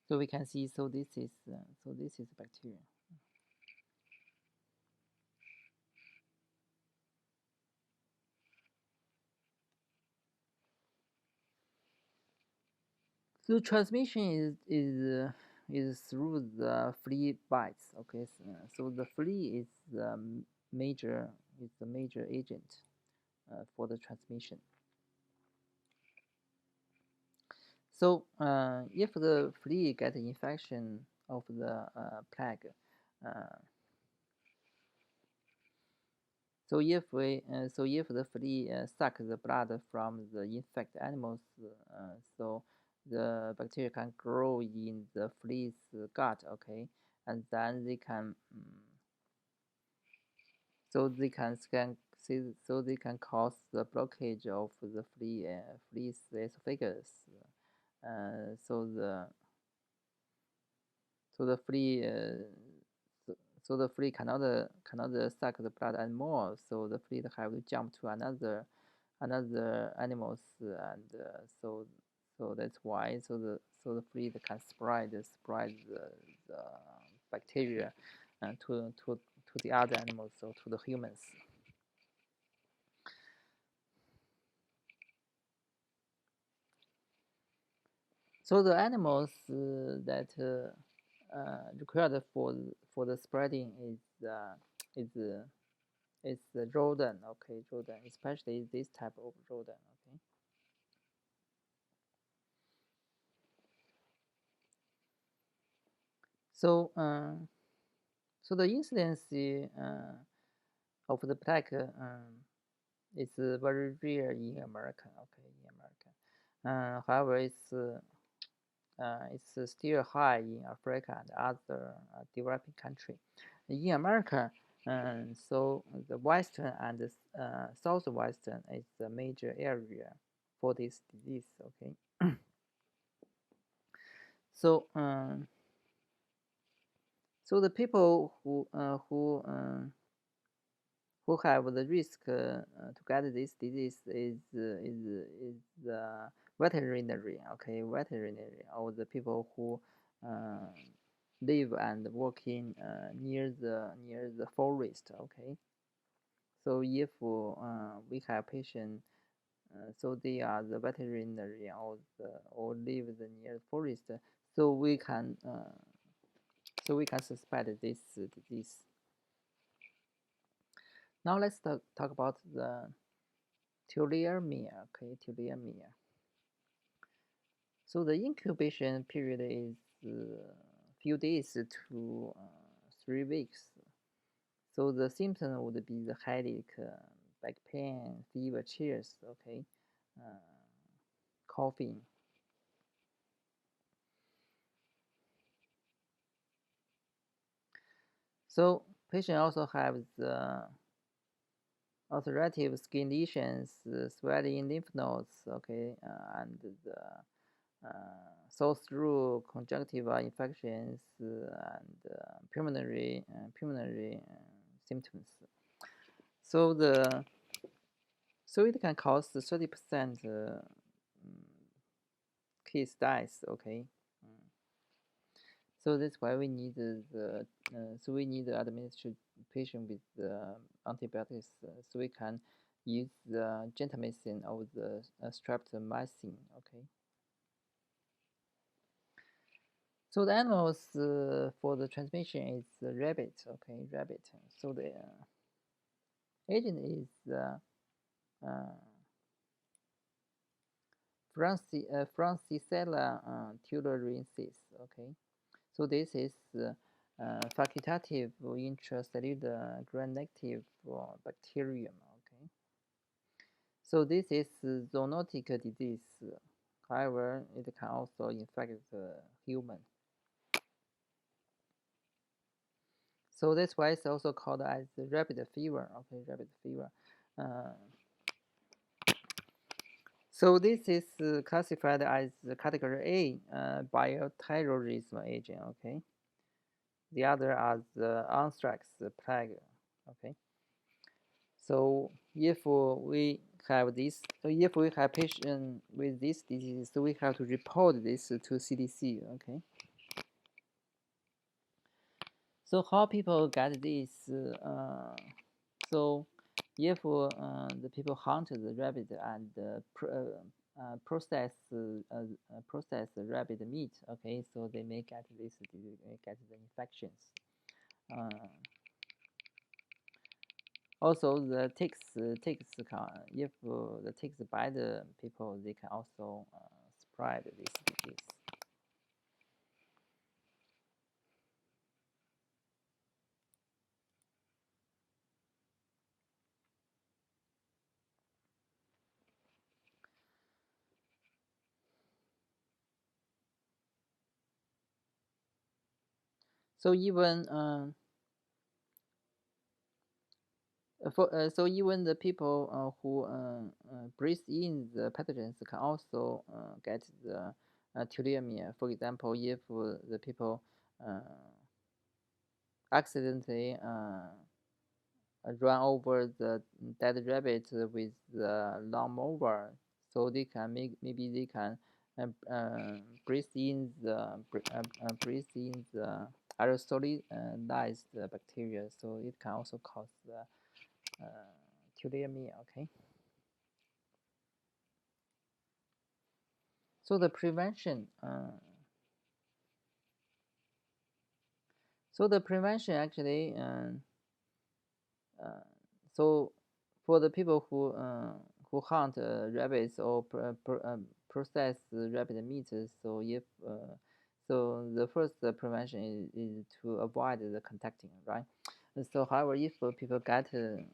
So we can see, so this is bacteria. So transmission is through the flea bites. Okay, so the flea is the major agent for the transmission. So if the flea get infection of the plague, so if the flea suck the blood from the infected animals, so the bacteria can grow in the flea's gut, okay, and then they can they can cause the blockage of the flea's esophagus. So the flea the flea cannot suck the blood anymore. So the flea have to jump to another animals, and so that's why the flea can spread the bacteria to the other animals, so to the humans. So the animals that required for the spreading is the rodent. Okay, rodent, especially this type of rodent. Okay. So so the incidence of the plague is very rare in America. Okay, in America. However, it's still high in Africa and other developing countries. In America, so the western and the southwestern is the major area for this disease. Okay, so so the people who have the risk to get this disease is the veterinary, okay, veterinary, or the people who uh, live and working near the forest, okay. So if we have patient, so they are the veterinary or live the near forest, so we can suspect this disease. Now let's talk about the tularemia. Okay, tularemia. So the incubation period is few days to 3 weeks. So the symptom would be the headache, back pain, fever, chills. Okay, uh, coughing. So patient also have the ulcerative skin lesions, swelling in lymph nodes. Okay, and the sore throat, conjunctiva infections, and pulmonary symptoms. So it can cause 30% case dies. Okay, mm. So that's why we need we need to administer patient with antibiotics, so we can use the gentamicin or the streptomycin. Okay. So the animals for the transmission is rabbit. Okay, rabbit. So the agent is uh, Francisella tularensis. Okay, so this is facultative intracellular gram-negative bacterium. Okay, so this is zoonotic disease. However, it can also infect human. So that's why it's also called as rabbit fever. Okay, rabbit fever. Uh, so this is classified as category A, bioterrorism agent. Okay, the other as anthrax plague. Okay, so if we have this, if we have patient with this disease, so we have to report this to CDC. Okay. So how people get this? So if the people hunt the rabbit and process the rabbit meat, okay, so they may get get the infections. Uh, Also, the ticks can, if the ticks bite the people, they can also spread this disease. So even so even the people who breathe in the pathogens can also get the tularemia. For example, if the people uh, accidentally run over the dead rabbit with the lawnmower, so they can maybe they can breathe in the aerosolized bacteria, so it can also cause the tularemia. Okay. So the prevention, actually, uh, so for the people who hunt rabbits or process rabbit meat, so if so the first prevention is to avoid the contacting, right? And so, however, if people got the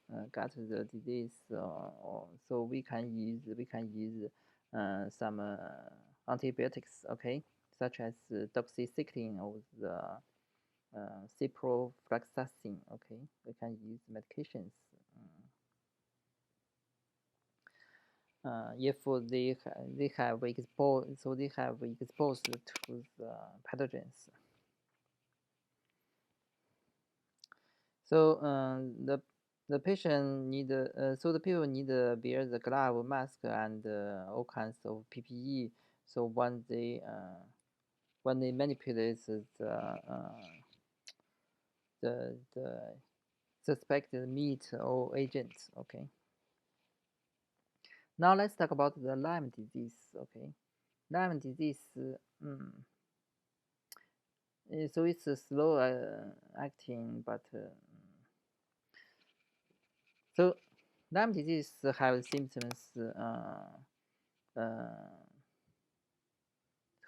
disease, so we can use some antibiotics, okay, such as doxycycline or the ciprofloxacin, okay, we can use medications if they have exposed, so they have exposed to the pathogens. So the patient need so the people need to wear the glove, mask, and all kinds of PPE. So when they manipulate the suspected meat or agents, okay. Now let's talk about the Lyme disease, okay. Lyme disease, so it's a slow acting, but so Lyme disease have symptoms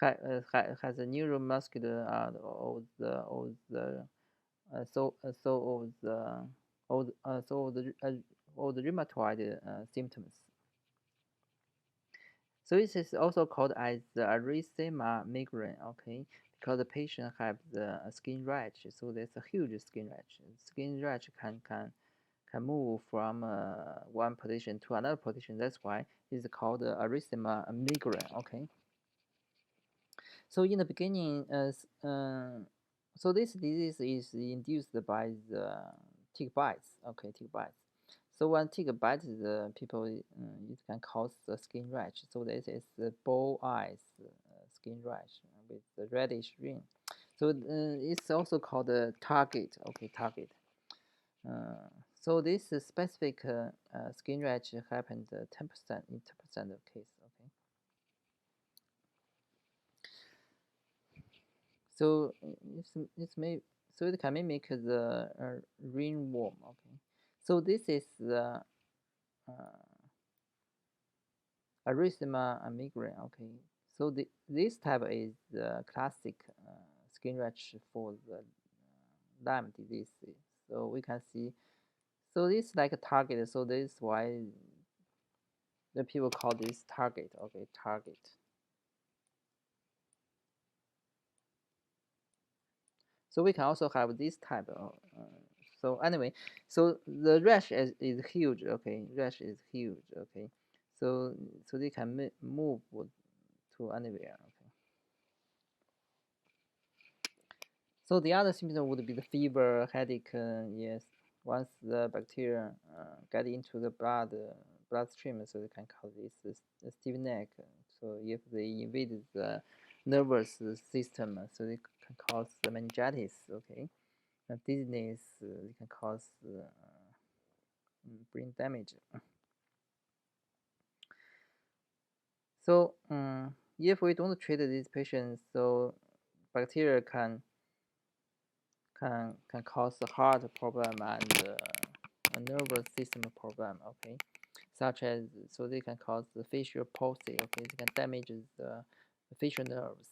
has a neuromuscular all the rheumatoid symptoms. So this is also called as the erythema migraine, okay, because the patient have the skin rash. So there's a huge skin rash. Skin rash can move from one position to another position. That's why it's called erythema migraine, okay. So in the beginning, so this disease is induced by the tick bites. Okay, tick bites. So when tick bites the people, it can cause the skin rash. So this is the bull eyes skin rash with the reddish ring. So it's also called the target. Okay, target. So this specific skin rash happened 10% in 10% of cases. Okay. So so it can mimic the ringworm. Okay, so this is the erythema migraine. Okay, so this type is the classic skin rash for the Lyme disease. So we can see. So this is like a target. So this is why the people call this target. Okay, target. So we can also have this type of. So anyway, so the rash is huge. Okay, rash is huge. Okay, so they can move to anywhere. Okay. So the other symptom would be the fever, headache. Yes, once the bacteria get into the bloodstream, so they can cause this stiff neck. So if they invade the nervous system, so they can cause the meningitis. Okay. Dizziness, it can cause brain damage. So if we don't treat these patients, so bacteria can cause a heart problem and a nervous system problem. Okay, such as so they can cause the facial palsy. Okay, they can damage the facial nerves.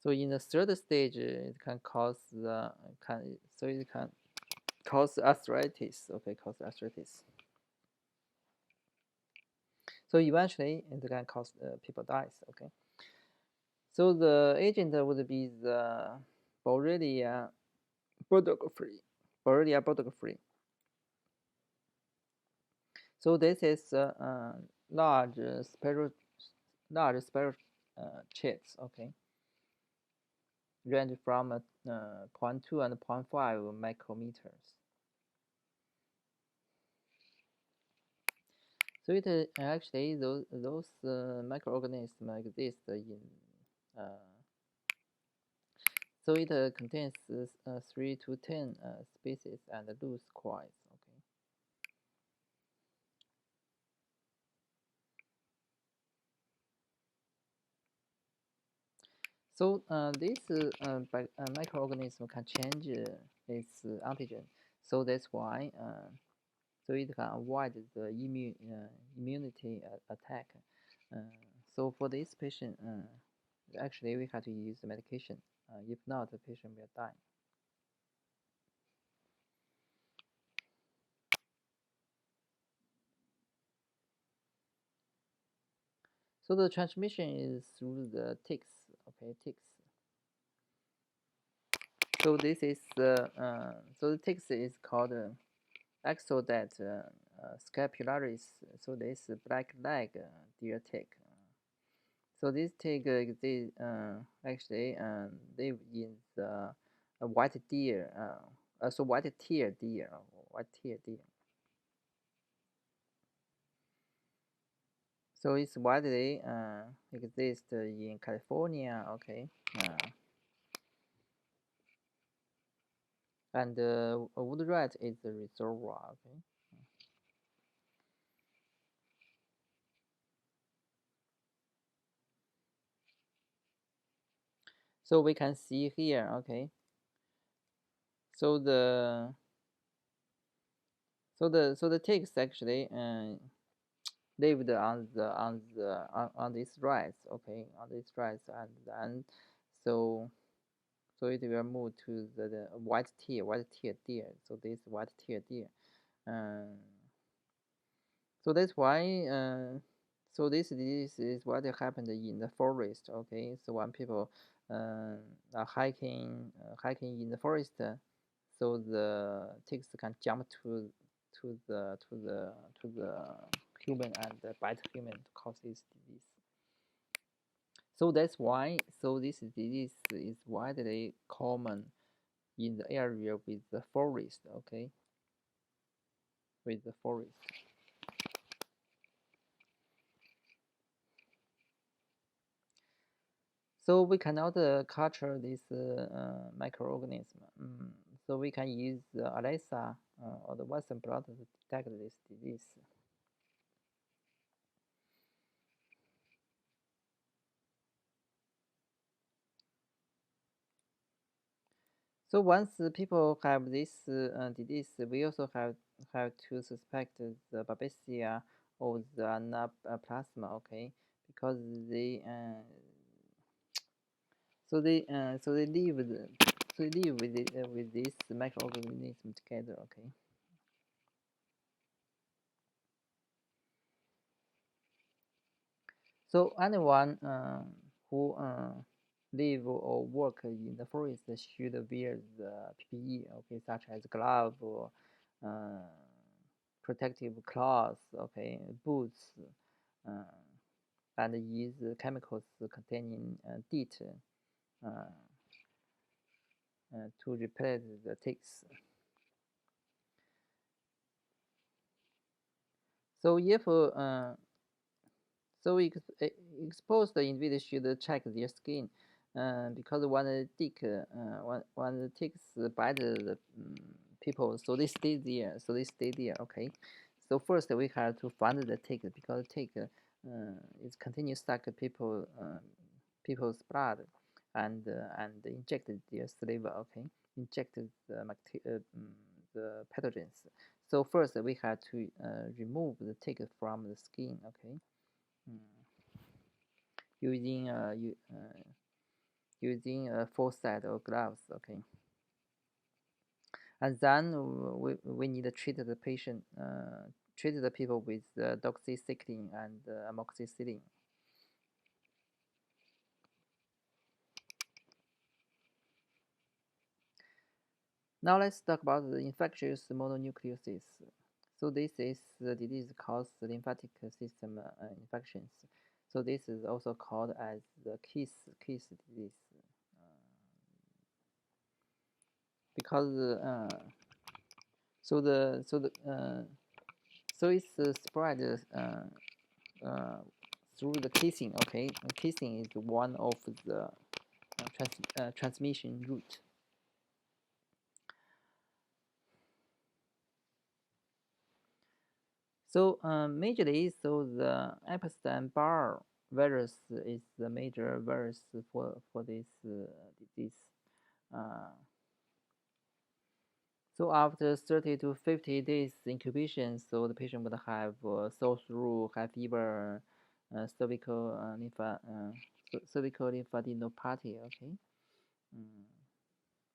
So in the third stage, it can cause it can cause arthritis. Okay, cause arthritis. So eventually, it can cause people dies. Okay. So the agent would be the Borrelia burgdorferi. Borrelia burgdorferi. So this is large spiral chits. Okay, range from 0.2 and 0.5 micrometers. So it actually those microorganisms exist in so it contains 3 to 10 species and loose coils. Okay. So this microorganism can change its antigen. So that's why so it can avoid the immunity attack. Uh, so for this patient, actually we have to use the medication. If not, the patient will die. So the transmission is through the ticks. Okay, ticks. So this is so the ticks is called Exodet scapularis. So this black leg deer tick. So this tick they actually live in the white deer. So white tear deer, white tear deer. So it's widely exists in California. Okay. And wood rat is the reservoir. Okay. So we can see here. Okay. So the ticks actually lived on this rice. Okay, on this rice, and then so so it will move to the white tear deer. So this white tear deer. Um, so that's why so this is what happened in the forest. Okay, so when people are hiking in the forest, so the ticks can jump to the to the to the human and bite human to cause this disease. So that's why so this disease is widely common in the area with the forest. Okay, with the forest. So we cannot culture this microorganism. So we can use ELISA or the Western blot to detect this disease. So once people have this disease, we also have to suspect the Babesia or the anaplasma. Okay, because they so they live with this microorganism together. Okay. So anyone who live or work in the forest should wear the PPE, okay, such as glove or uh, protective cloths, okay, boots, uh, and use chemicals containing DEET to repel the ticks. So if so exposed individual should check their skin because when the ticks bite the people, so they stay there. So they stay there. Okay. So first we have to find the tick because tick is continue suck people's blood and inject their saliva. Okay, inject the pathogens. So first we have to remove the tick from the skin. Okay. Mm. Using using a full set of gloves. Okay, and then we need to treat the patient, treat the people with doxycycline and amoxicillin. Now let's talk about the infectious mononucleosis. So this is the disease caused lymphatic system infections. So this is also called as the kiss disease because so the so the so it's spread uh, through the kissing. Okay, kissing is one of the transmission route. So majorly, so the Epstein-Barr virus is the major virus for this disease. Uh, so after 30 to 50 days incubation, so the patient would have sore throat, high fever, cervical cervical lymphadenopathy. Okay. Mm.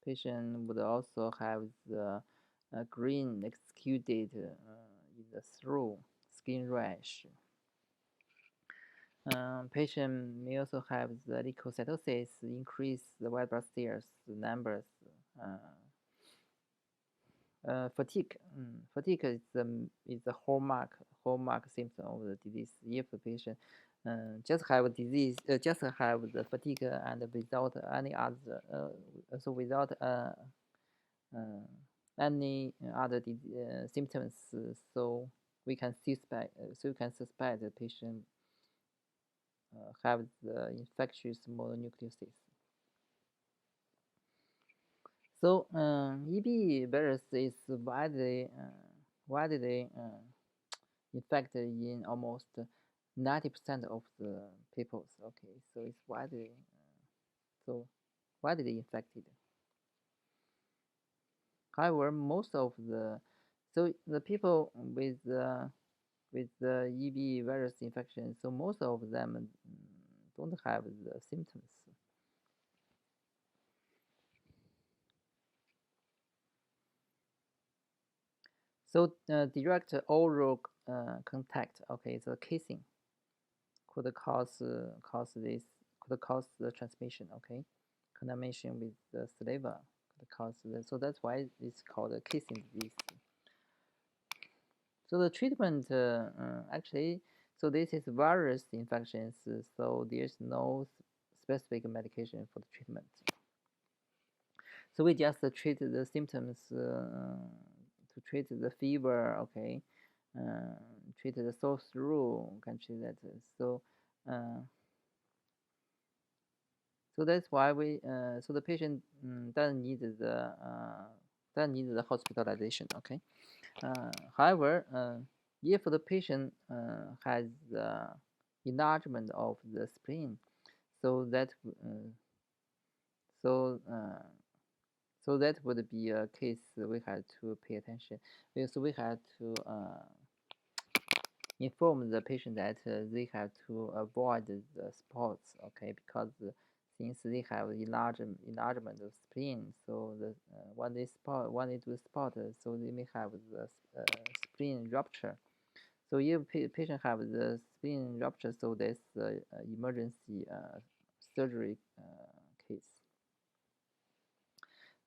Patient would also have the green exuded in the throat, skin rash. Patient may also have the leukocytosis, increase the white blood cells numbers. Uh, Fatigue. Fatigue is the hallmark symptom of the disease. If the patient just have disease, just have the fatigue and without any other, without uh, any other symptoms, so we can suspect the patient have the infectious mononucleosis. So EB virus is widely infected in almost 90% of the peoples. Okay, so it's so widely infected. However, most of the people with the EB virus infection, so most of them don't have the symptoms. So direct oral contact, okay, so kissing could cause this could cause the transmission, okay, contamination with the saliva could cause this. So that's why it's called a kissing disease. So the treatment actually, so this is virus infections, so there's no specific medication for the treatment. So we just treat the symptoms to treat the fever, okay, treat the sore throat, can treat that. So uh, so that's why so the patient doesn't need the hospitalization, okay. However, if the patient has enlargement of the spleen, so that so so that would be a case we had to pay attention. So we had to inform the patient that they have to avoid the spots, okay, because since they have enlargement of spleen, so the when it will spot, so they may have the spleen rupture. So if patient have the spleen rupture, so that's emergency surgery case.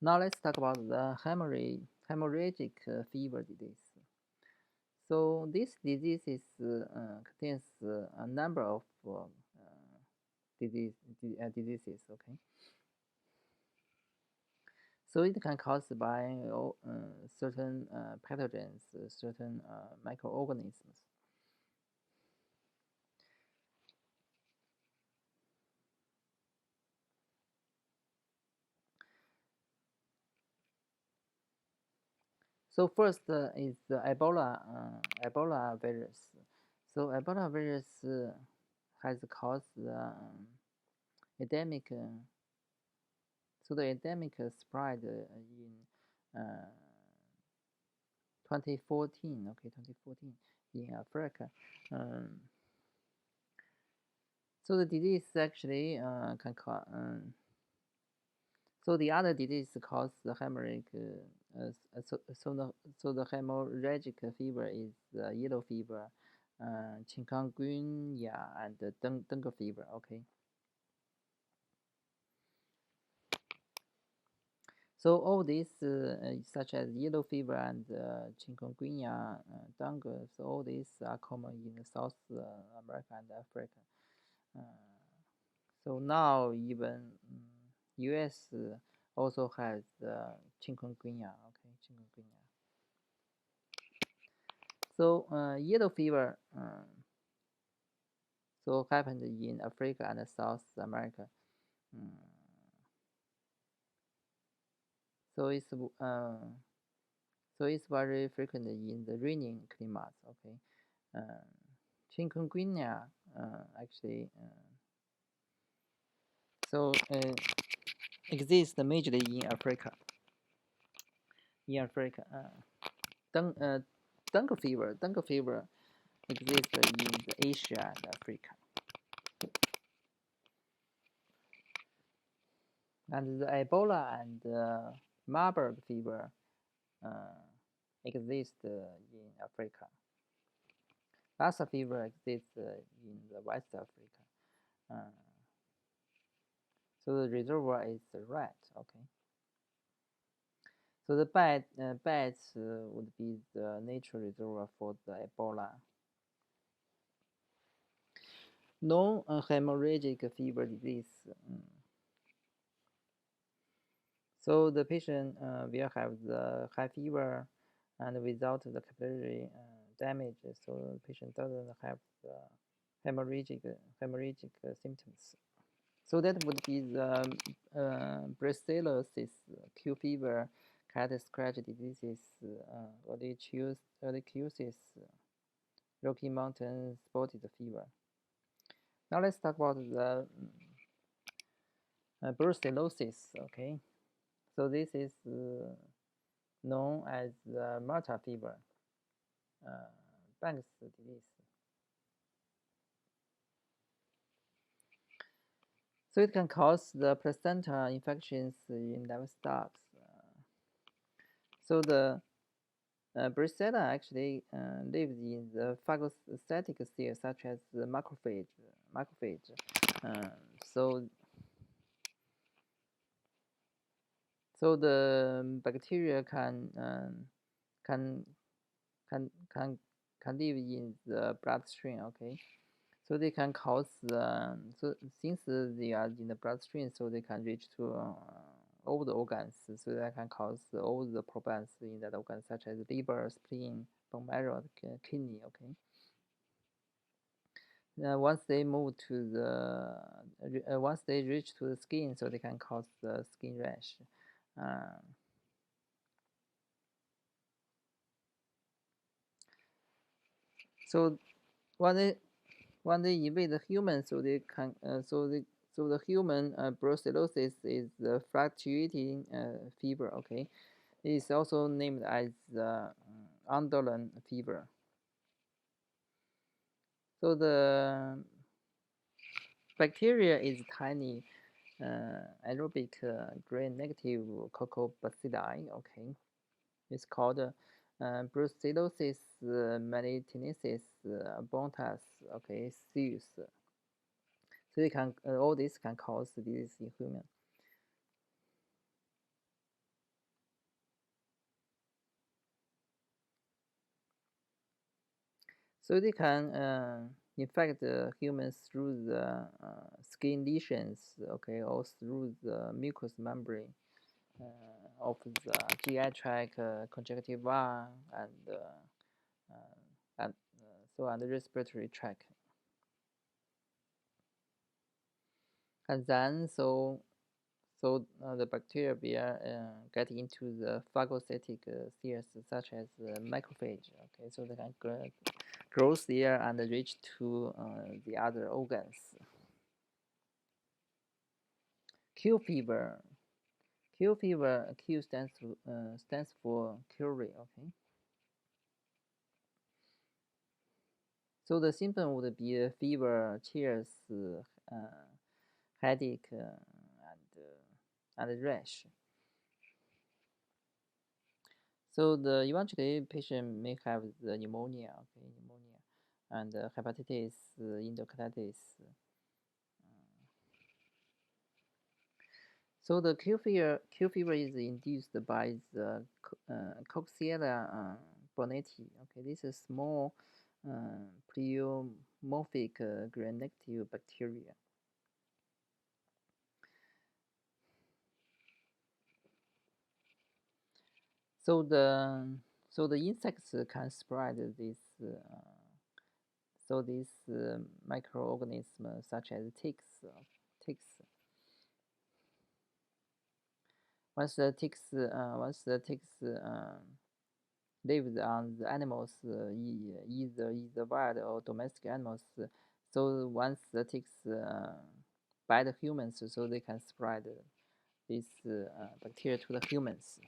Now let's talk about the hemorrhagic fever disease. So this disease contains a number of diseases. Okay, so it can caused by certain pathogens, certain microorganisms. So first is the Ebola virus. So Ebola virus has caused the endemic. So the endemic spread in 2014. Okay, 2014 in Africa. So the disease actually can cause. So the other disease cause the hemorrhagic. So the hemorrhagic fever is yellow fever, chikungunya, and dengue fever. Okay. So all these, such as yellow fever and chikungunya, dengue, so all these are common in South America and Africa. Uh, so now even U.S. Also has chikungunya. Okay, chikungunya. So yellow fever so happened in Africa and South America. Mm. So it's very frequent in the raining climates. Okay, chikungunya actually so exists majorly in Africa. In Africa, dengue fever exists in Asia and Africa. And the Ebola and Marburg fever exist in Africa. Lassa fever exists in the West Africa. Uh, so the reservoir is rat. Okay. So the bats would be the natural reservoir for the Ebola. No hemorrhagic fever disease. So the patient will have the high fever and without the capillary damage, so the patient doesn't have the hemorrhagic symptoms. So that would be the brucellosis, Q fever, cat scratch diseases, ehrlichiosis, Rocky Mountain spotted fever. Now let's talk about the brucellosis. Okay, so this is known as Malta fever, Banks disease. So it can cause the placenta infections in livestock. So the brucella actually lives in the phagocytic cells such as the macrophage. Uh, so so the bacteria can can can can can live in the bloodstream. Okay, so they can cause so since they are in the bloodstream, so they can reach to all the organs, so they can cause all the problems in that organ, such as liver, spleen, bone marrow, kidney. Okay. Once they move to the once they reach to the skin, so they can cause the skin rash. So when they invade the human, so they can so the human brucellosis is the fluctuating fever. Okay, it is also named as Andolan fever. So the bacteria is tiny aerobic gram-negative coccobacilli. Okay, it's called brucellosis melittensis bontas. Okay, Zeus. So they can all this can cause disease in human. So they can infect humans through the skin lesions, okay, or through the mucous membrane of the GI tract, conjunctiva, and so on the respiratory tract. And then the bacteria will get into the phagocytic cells such as macrophage. Okay, so they can grow there and reach to the other organs. Q fever. Q fever. Q stands for Curie. Okay. So the symptom would be fever, chills, headache, and rash. So the eventually patient may have the pneumonia, okay, and hepatitis, endocarditis. So the Q fever is induced by the Coxiella bonnetti. Okay, this is small pleomorphic gram-negative bacteria. So the insects can spread this microorganism such as ticks. Once the ticks lives on the animals, either wild or domestic animals, So once the ticks bite the humans, so they can spread this bacteria to the humans.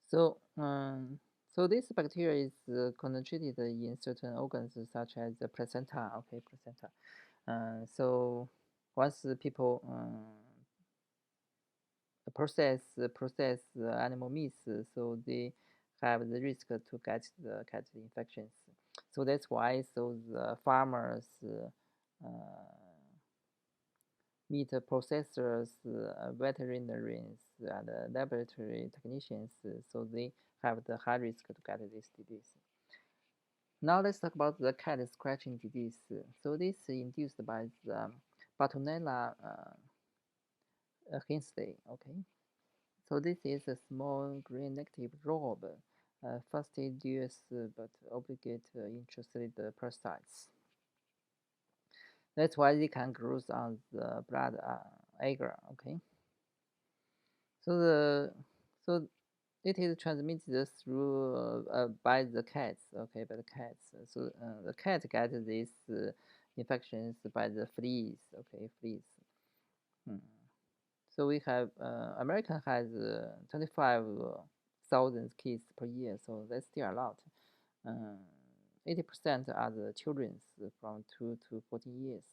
So, so this bacteria is concentrated in certain organs such as the placenta. Okay, placenta. So once the people process animal meat, so they have the risk to catch the infections. So that's why the farmers, meat processors, veterinarians, and laboratory technicians, so they have the high risk to get this disease. Now let's talk about the cat scratching disease. So this is induced by the Bartonella Hinsley. Okay, so this is a small gram-negative rob, fastidious but obligate intracellular parasites. That's why they can grow on the blood agar. Okay, so so it is transmitted through by the cats. Okay, by the cats. So the cat gets these infections by the fleas. Okay, fleas. Hmm. So we have America has 25,000 kids per year, so that's still a lot. 80% are the children from 2 to 14 years.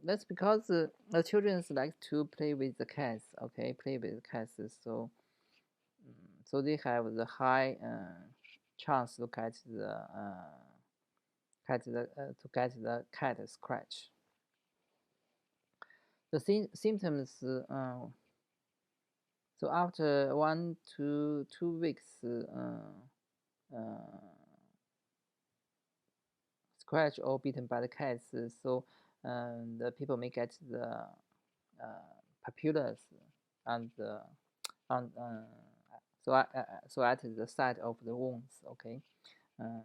That's because the children like to play with the cats. Okay, play with the cats. So they have the high chance to catch the cat scratch. The symptoms. So after 1 to 2 weeks, scratched or bitten by the cats, so the people may get the papulas and on so at the site of the wounds. Okay, uh,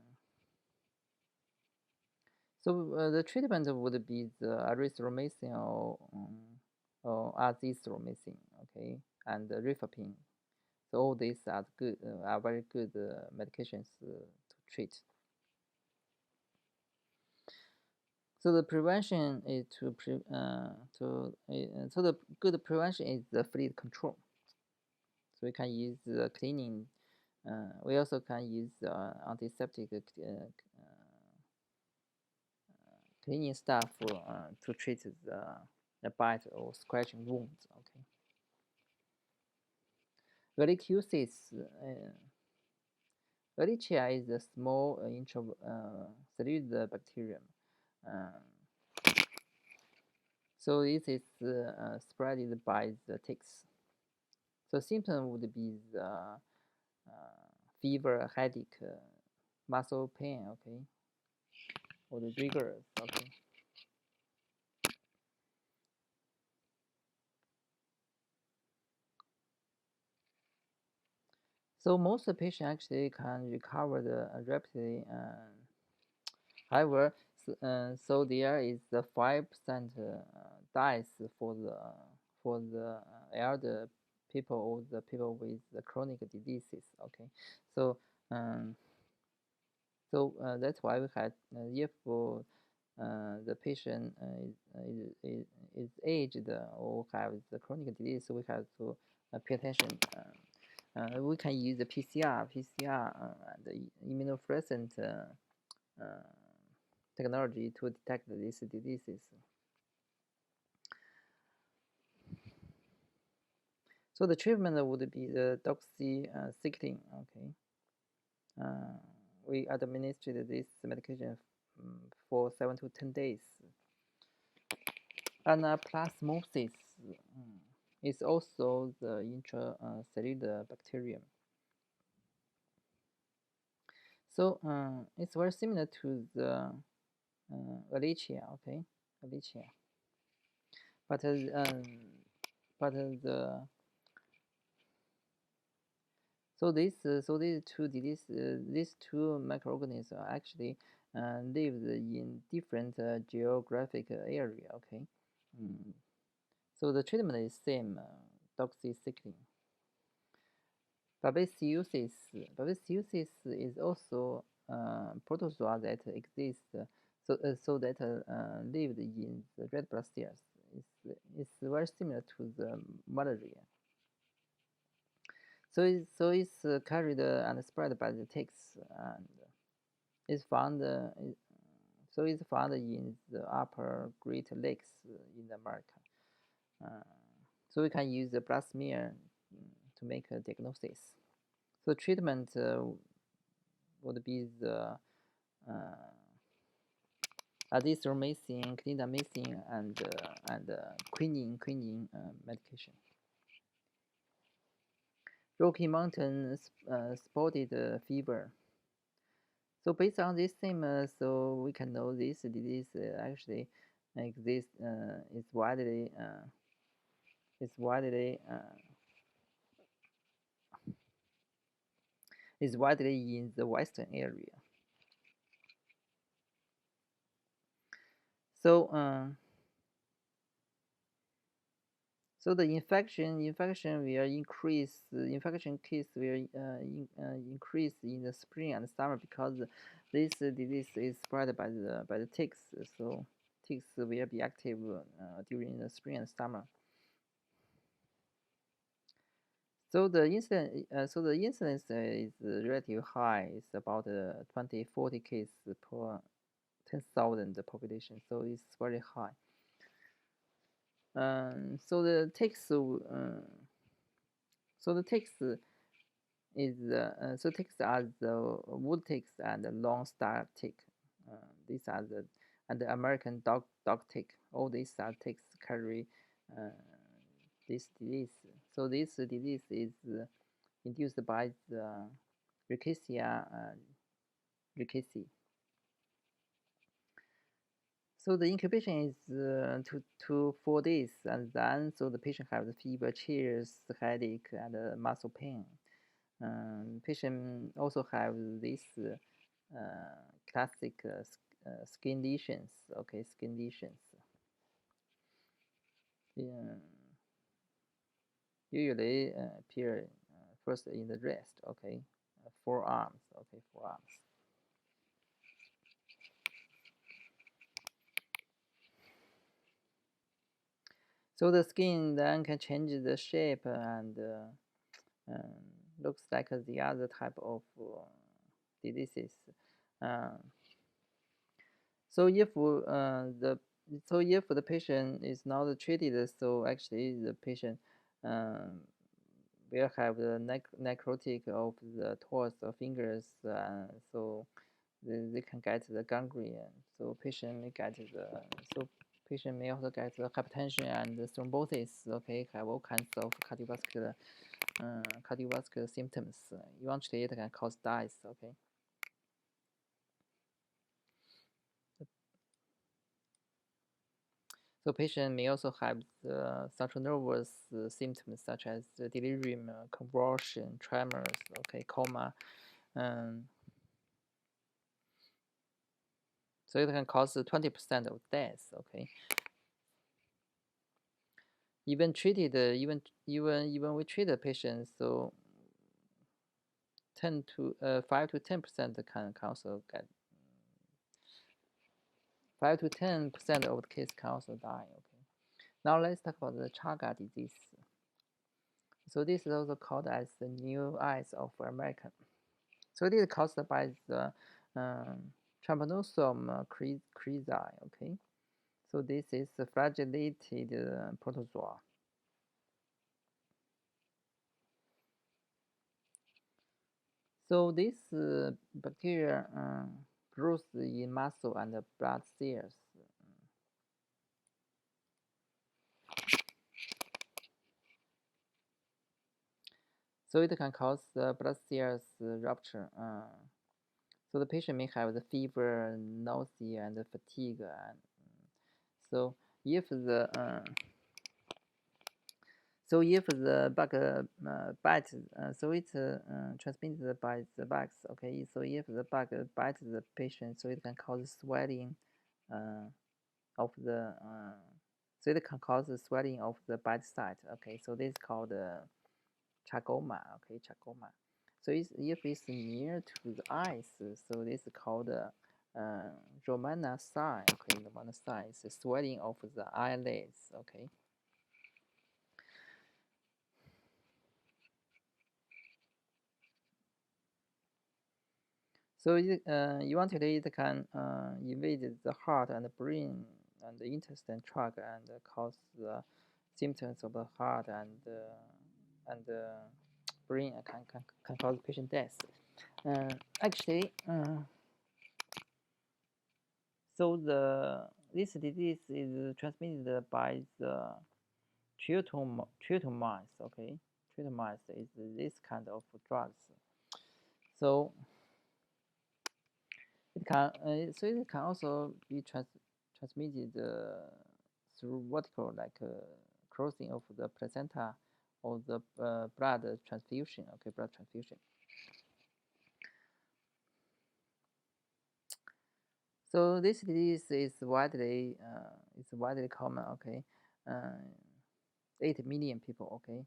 so the treatment would be the erythromycin or azithromycin. Okay, and the rifampin. So all these are very good medications to treat. So the prevention is so the good prevention is the fleet control. So we can use cleaning. We also can use antiseptic cleaning stuff to treat the bite or scratching wounds. Okay. Velicusis. Velichia is a small intracellular bacterium. Uh, so it is spread by the ticks. So symptom would be the fever, headache, muscle pain, okay, or the rigors, okay. So most of the patients actually can recover rapidly. However, so there is the 5% dies for the elder people or the people with the chronic diseases. Okay, so um, that's why we had if the patient is aged or have the chronic disease, so we have to pay attention. We can use the PCR, the immunofluorescent technology to detect these diseases. So the treatment would be the doxycycline. Okay, we administered this medication for 7 to 10 days. Anaplasmosis is also the intracellular bacterium. So it's very similar to the Ehrlichia, okay, Ehrlichia. But the so these two microorganisms are actually live in different geographic area. Okay, so the treatment is same, doxycycline. Babesiosis is also protozoa that exists so that lived in the red blood cells. It's very similar to the malaria. So it's carried and spread by the ticks, and it's found. So it's found in the upper Great Lakes in America. Uh, so we can use the blood smear to make a diagnosis. So treatment would be the azithromycin, clindamycin, and quinine medication. Rocky Mountain spotted fever. So based on this theme, so we can know this disease actually exists. Is widely in the western area. So so the infection will increase. Infection case will increase in the spring and summer because this disease is spread by the ticks. So ticks will be active during the spring and summer. So the incidence is relatively high. It's about 20-40 cases per 10,000 population. So it's very high. So the ticks ticks are the wood ticks and the long star tick. These are the American dog tick. All these are ticks carry this disease. So this disease is induced by the Rickettsia rickettsii. So the incubation is 2 to 4 days, and then so the patient has fever, chills, headache, and muscle pain. Patient also have this classic skin lesions. Okay, skin lesions. Yeah, usually appear first in the wrist. Okay, forearms. Okay, forearms. So the skin then can change the shape and looks like the other type of diseases. Uh, so if the patient is not treated, so actually the patient will have the necrotic of the toes or fingers, so they can get the gangrene. So patient may also get the hypertension and the thrombosis. Okay, have all kinds of cardiovascular symptoms. Eventually, it can cause death. Okay. So patient may also have the central nervous symptoms such as delirium, convulsion, tremors, okay, coma. So it can cause 20% of deaths. Okay. Even treated, even we treat the patients, so 5 to 10% can also get 5 to 10% of the case can also die. Okay. Now let's talk about the Chaga disease. So this is also called as the new eyes of America. So it is caused by the Trypanosome crizi. Okay. So this is a flagellated protozoa. So this bacteria grows in muscle and blood cells. So it can cause blood cells rupture. So the patient may have the fever, nausea, and fatigue. And so if the bug bites, so it's transmitted by the bugs. Okay, so if the bug bites the patient, so it can cause swelling of the so it can cause the swelling of the bite site. Okay, so this is called trachoma. Okay, trachoma. So if it's near to the eyes, so this is called Romana sign. Okay, Romana sign is the swelling of the eyelids. Okay. So eventually it can invade the heart and the brain and the intestine tract and cause the symptoms of the heart and brain and can cause patient death. Actually, so this disease is transmitted by the triatomines. Okay, triatomines is this kind of drugs. So it can also be transmitted through vertical, like crossing of the placenta or the blood transfusion. Okay, blood transfusion. So this disease is widely common. Okay, 8 million people. Okay.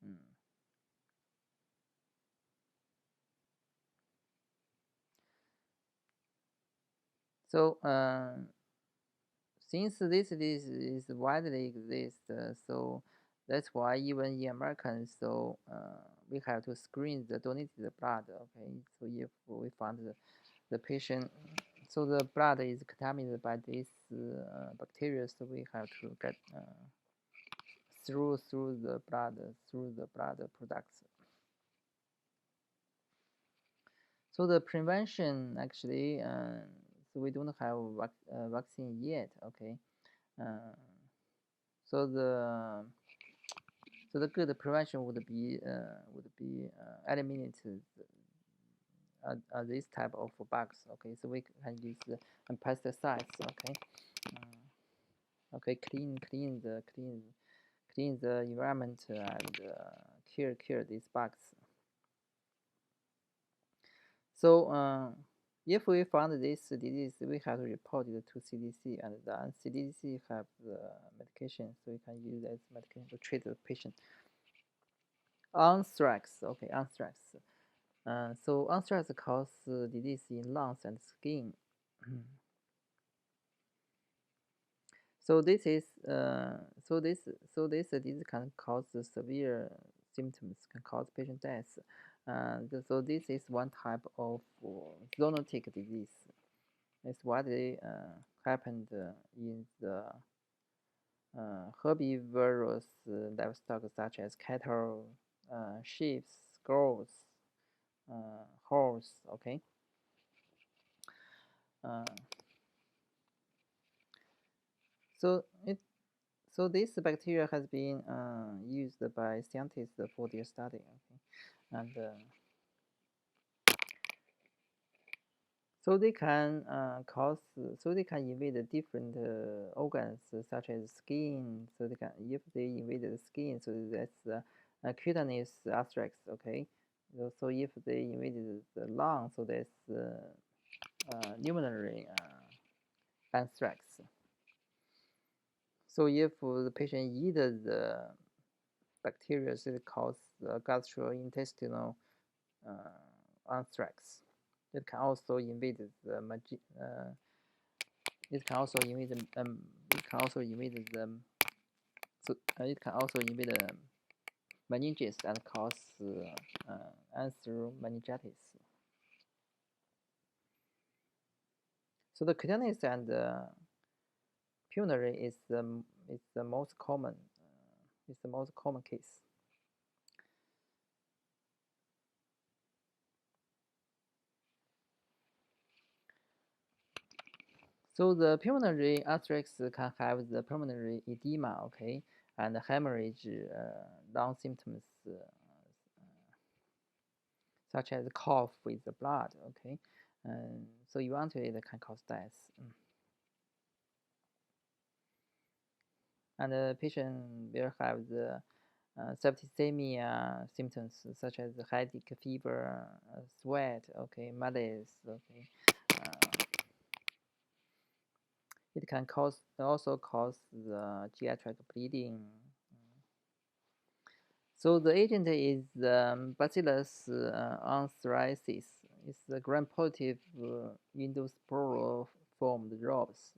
Mm. So since this disease is widely exist, so that's why even in Americans, so we have to screen the donated blood. Okay, so if we found the patient, so the blood is contaminated by this bacteria, so we have to get through the blood products. So the prevention actually, so we don't have vaccine yet. Okay, uh, so the good prevention would be eliminate this type of bugs. Okay, so we can use pesticides. Okay, okay, clean the environment and cure these bugs. So if we found this disease, we have to report it to CDC, and then CDC have the medication, so we can use this medication to treat the patient. Anthrax, okay, anthrax. So anthrax causes disease in lungs and skin. So this is this disease can cause severe symptoms, can cause patient death. So this is one type of zoonotic disease. It's widely happened in the herbivorous livestock such as cattle, sheep, goats, horse. Okay. Uh, so it so this bacteria has been used by scientists for their study. Okay, and so they can so they can invade different organs such as skin. So they can, if they invade the skin, so that's cutaneous anthrax. Okay, so if they invaded the lung, so that's pulmonary anthrax. So if the patient eat the bacteria, so it causes gastrointestinal anthrax. It can also invade the it can also invade the it can also invade the so it can also invade the meninges and cause meningitis. So the cutaneous and pulmonary is the most common case. So the pulmonary anthrax can have the pulmonary edema, okay, and hemorrhage, lung symptoms such as cough with the blood, okay, so eventually it can cause death. And the patient will have the septicemia symptoms such as headache, fever, sweat, okay, malaise, okay. It can also cause the GI tract bleeding. So the agent is Bacillus anthracis. It's the gram-positive endosporo-formed drops.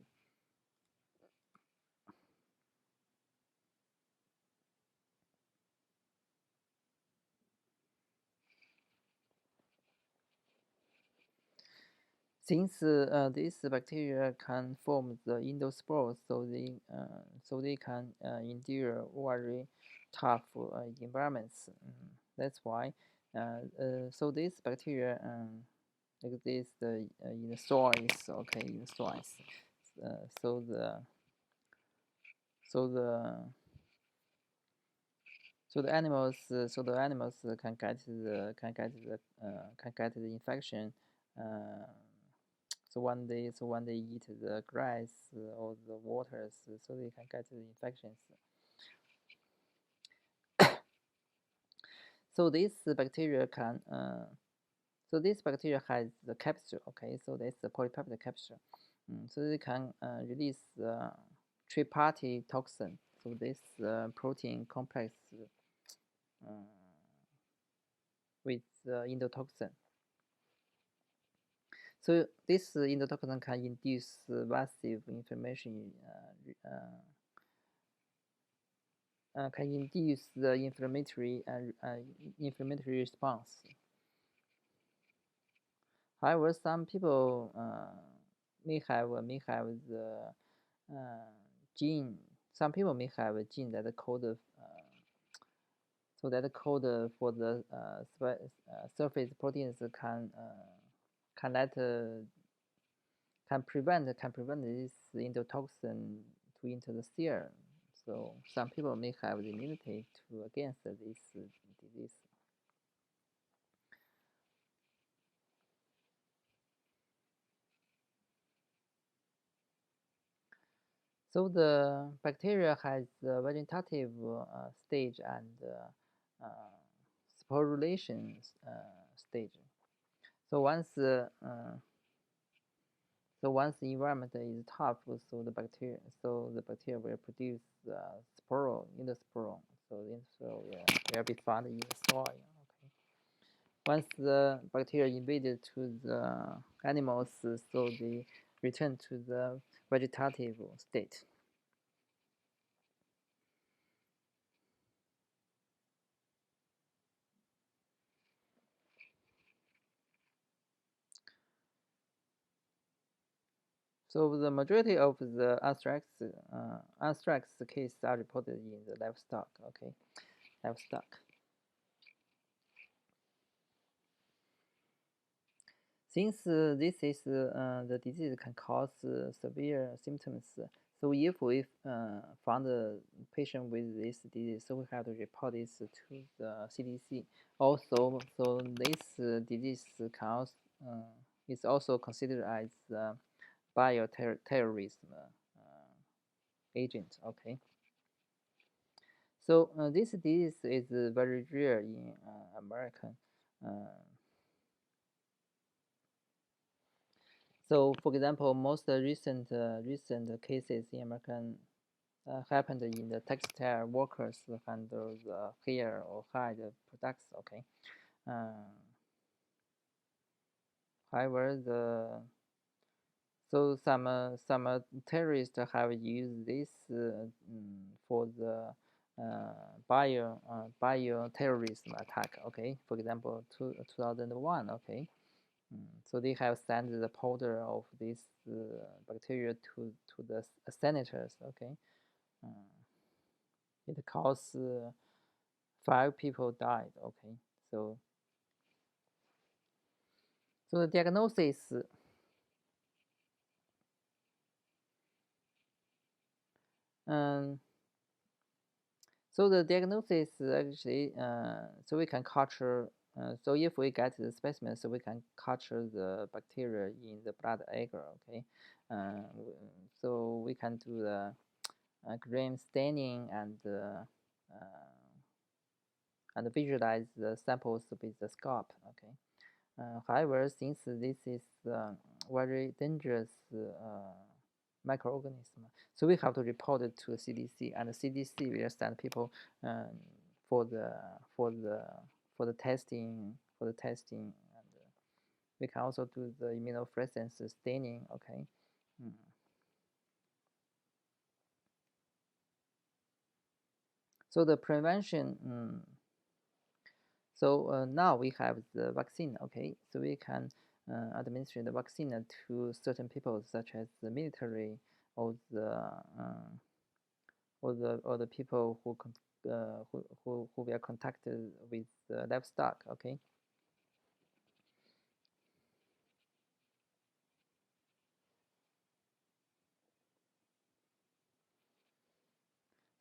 Since these bacteria can form the endospores, so they can endure very tough environments. That's why. So these bacteria exist in the soils. Okay, in the soils. So the so the so the animals can get the infection. Uh, so when they eat the grass or the waters, so they can get the infections. So this bacteria can so this bacteria has the capsule. Okay, so that's the polypeptide capsule. So they can release tripartite toxin. So this protein complex uh, with endotoxin. So this endotoxin can induce massive inflammation, can induce the inflammatory response. However, some people may have the gene. Some people may have a gene that code so that code for the surface proteins can let can prevent this endotoxin to enter the serum. So some people may have the immunity to against this disease. So the bacteria has the vegetative stage and sporulation stage. So once the environment is tough, so the bacteria will produce sporol in the sporol. So yeah, will be found in the soil. Okay. Once the bacteria invaded to the animals, so they return to the vegetative state. So the majority of the anthrax cases are reported in the livestock. Okay, livestock. Since the disease can cause severe symptoms, so if we found a patient with this disease, so we have to report this to the CDC. Also, so this disease is also considered as bioterrorism agent. Okay. So this disease is very rare in America. Uh, so, for example, most recent cases in America happened in the textile workers handle the hair or hide products. Okay. Uh, However, some terrorists have used this for the bioterrorism attack. Okay, for example, 2001. Okay, so they have sent the powder of this bacteria to the senators. Okay, uh, it caused 5 people died. Okay, so the diagnosis. Um, So the diagnosis actually, so we can culture. So if we get the specimen, so we can culture the bacteria in the blood agar. Okay, so we can do the gram staining and visualize the samples with the scope. Okay. However, since this is very dangerous microorganism, so we have to report it to CDC, and the CDC will send people for the for the for the testing, and we can also do the immunofluorescence staining. Okay. Mm. So the prevention. So now we have the vaccine. Okay, so we can administer the vaccine to certain people, such as the military or the people who were contacted with livestock. Okay.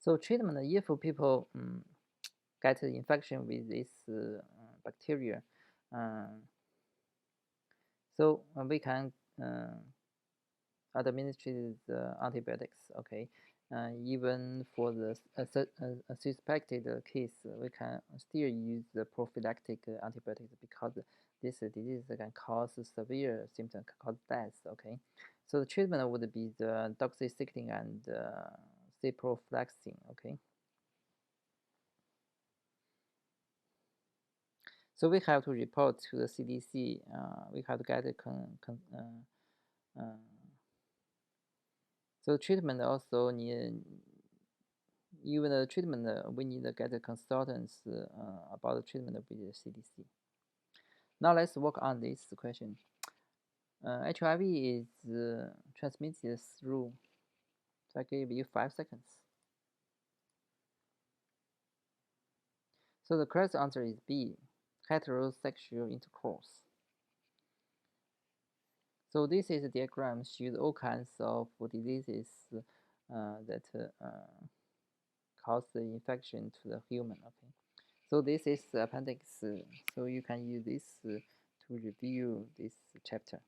So treatment, if people get infection with this bacteria, um, so we can administer the antibiotics. Okay. Even for the suspected case, we can still use the prophylactic antibiotics, because this disease can cause severe symptoms, can cause death. Okay. So the treatment would be the doxycycline and ciprofloxacin. Okay. So we have to report to the CDC. We have to get a so treatment also need, even the treatment, we need to get the consultants about the treatment with the CDC. Now let's work on this question. HIV is transmitted through. So I give you 5 seconds. So the correct answer is B, heterosexual intercourse. So this is a diagram shows all kinds of diseases that cause the infection to the human. Okay. So this is the appendix. So you can use this to review this chapter.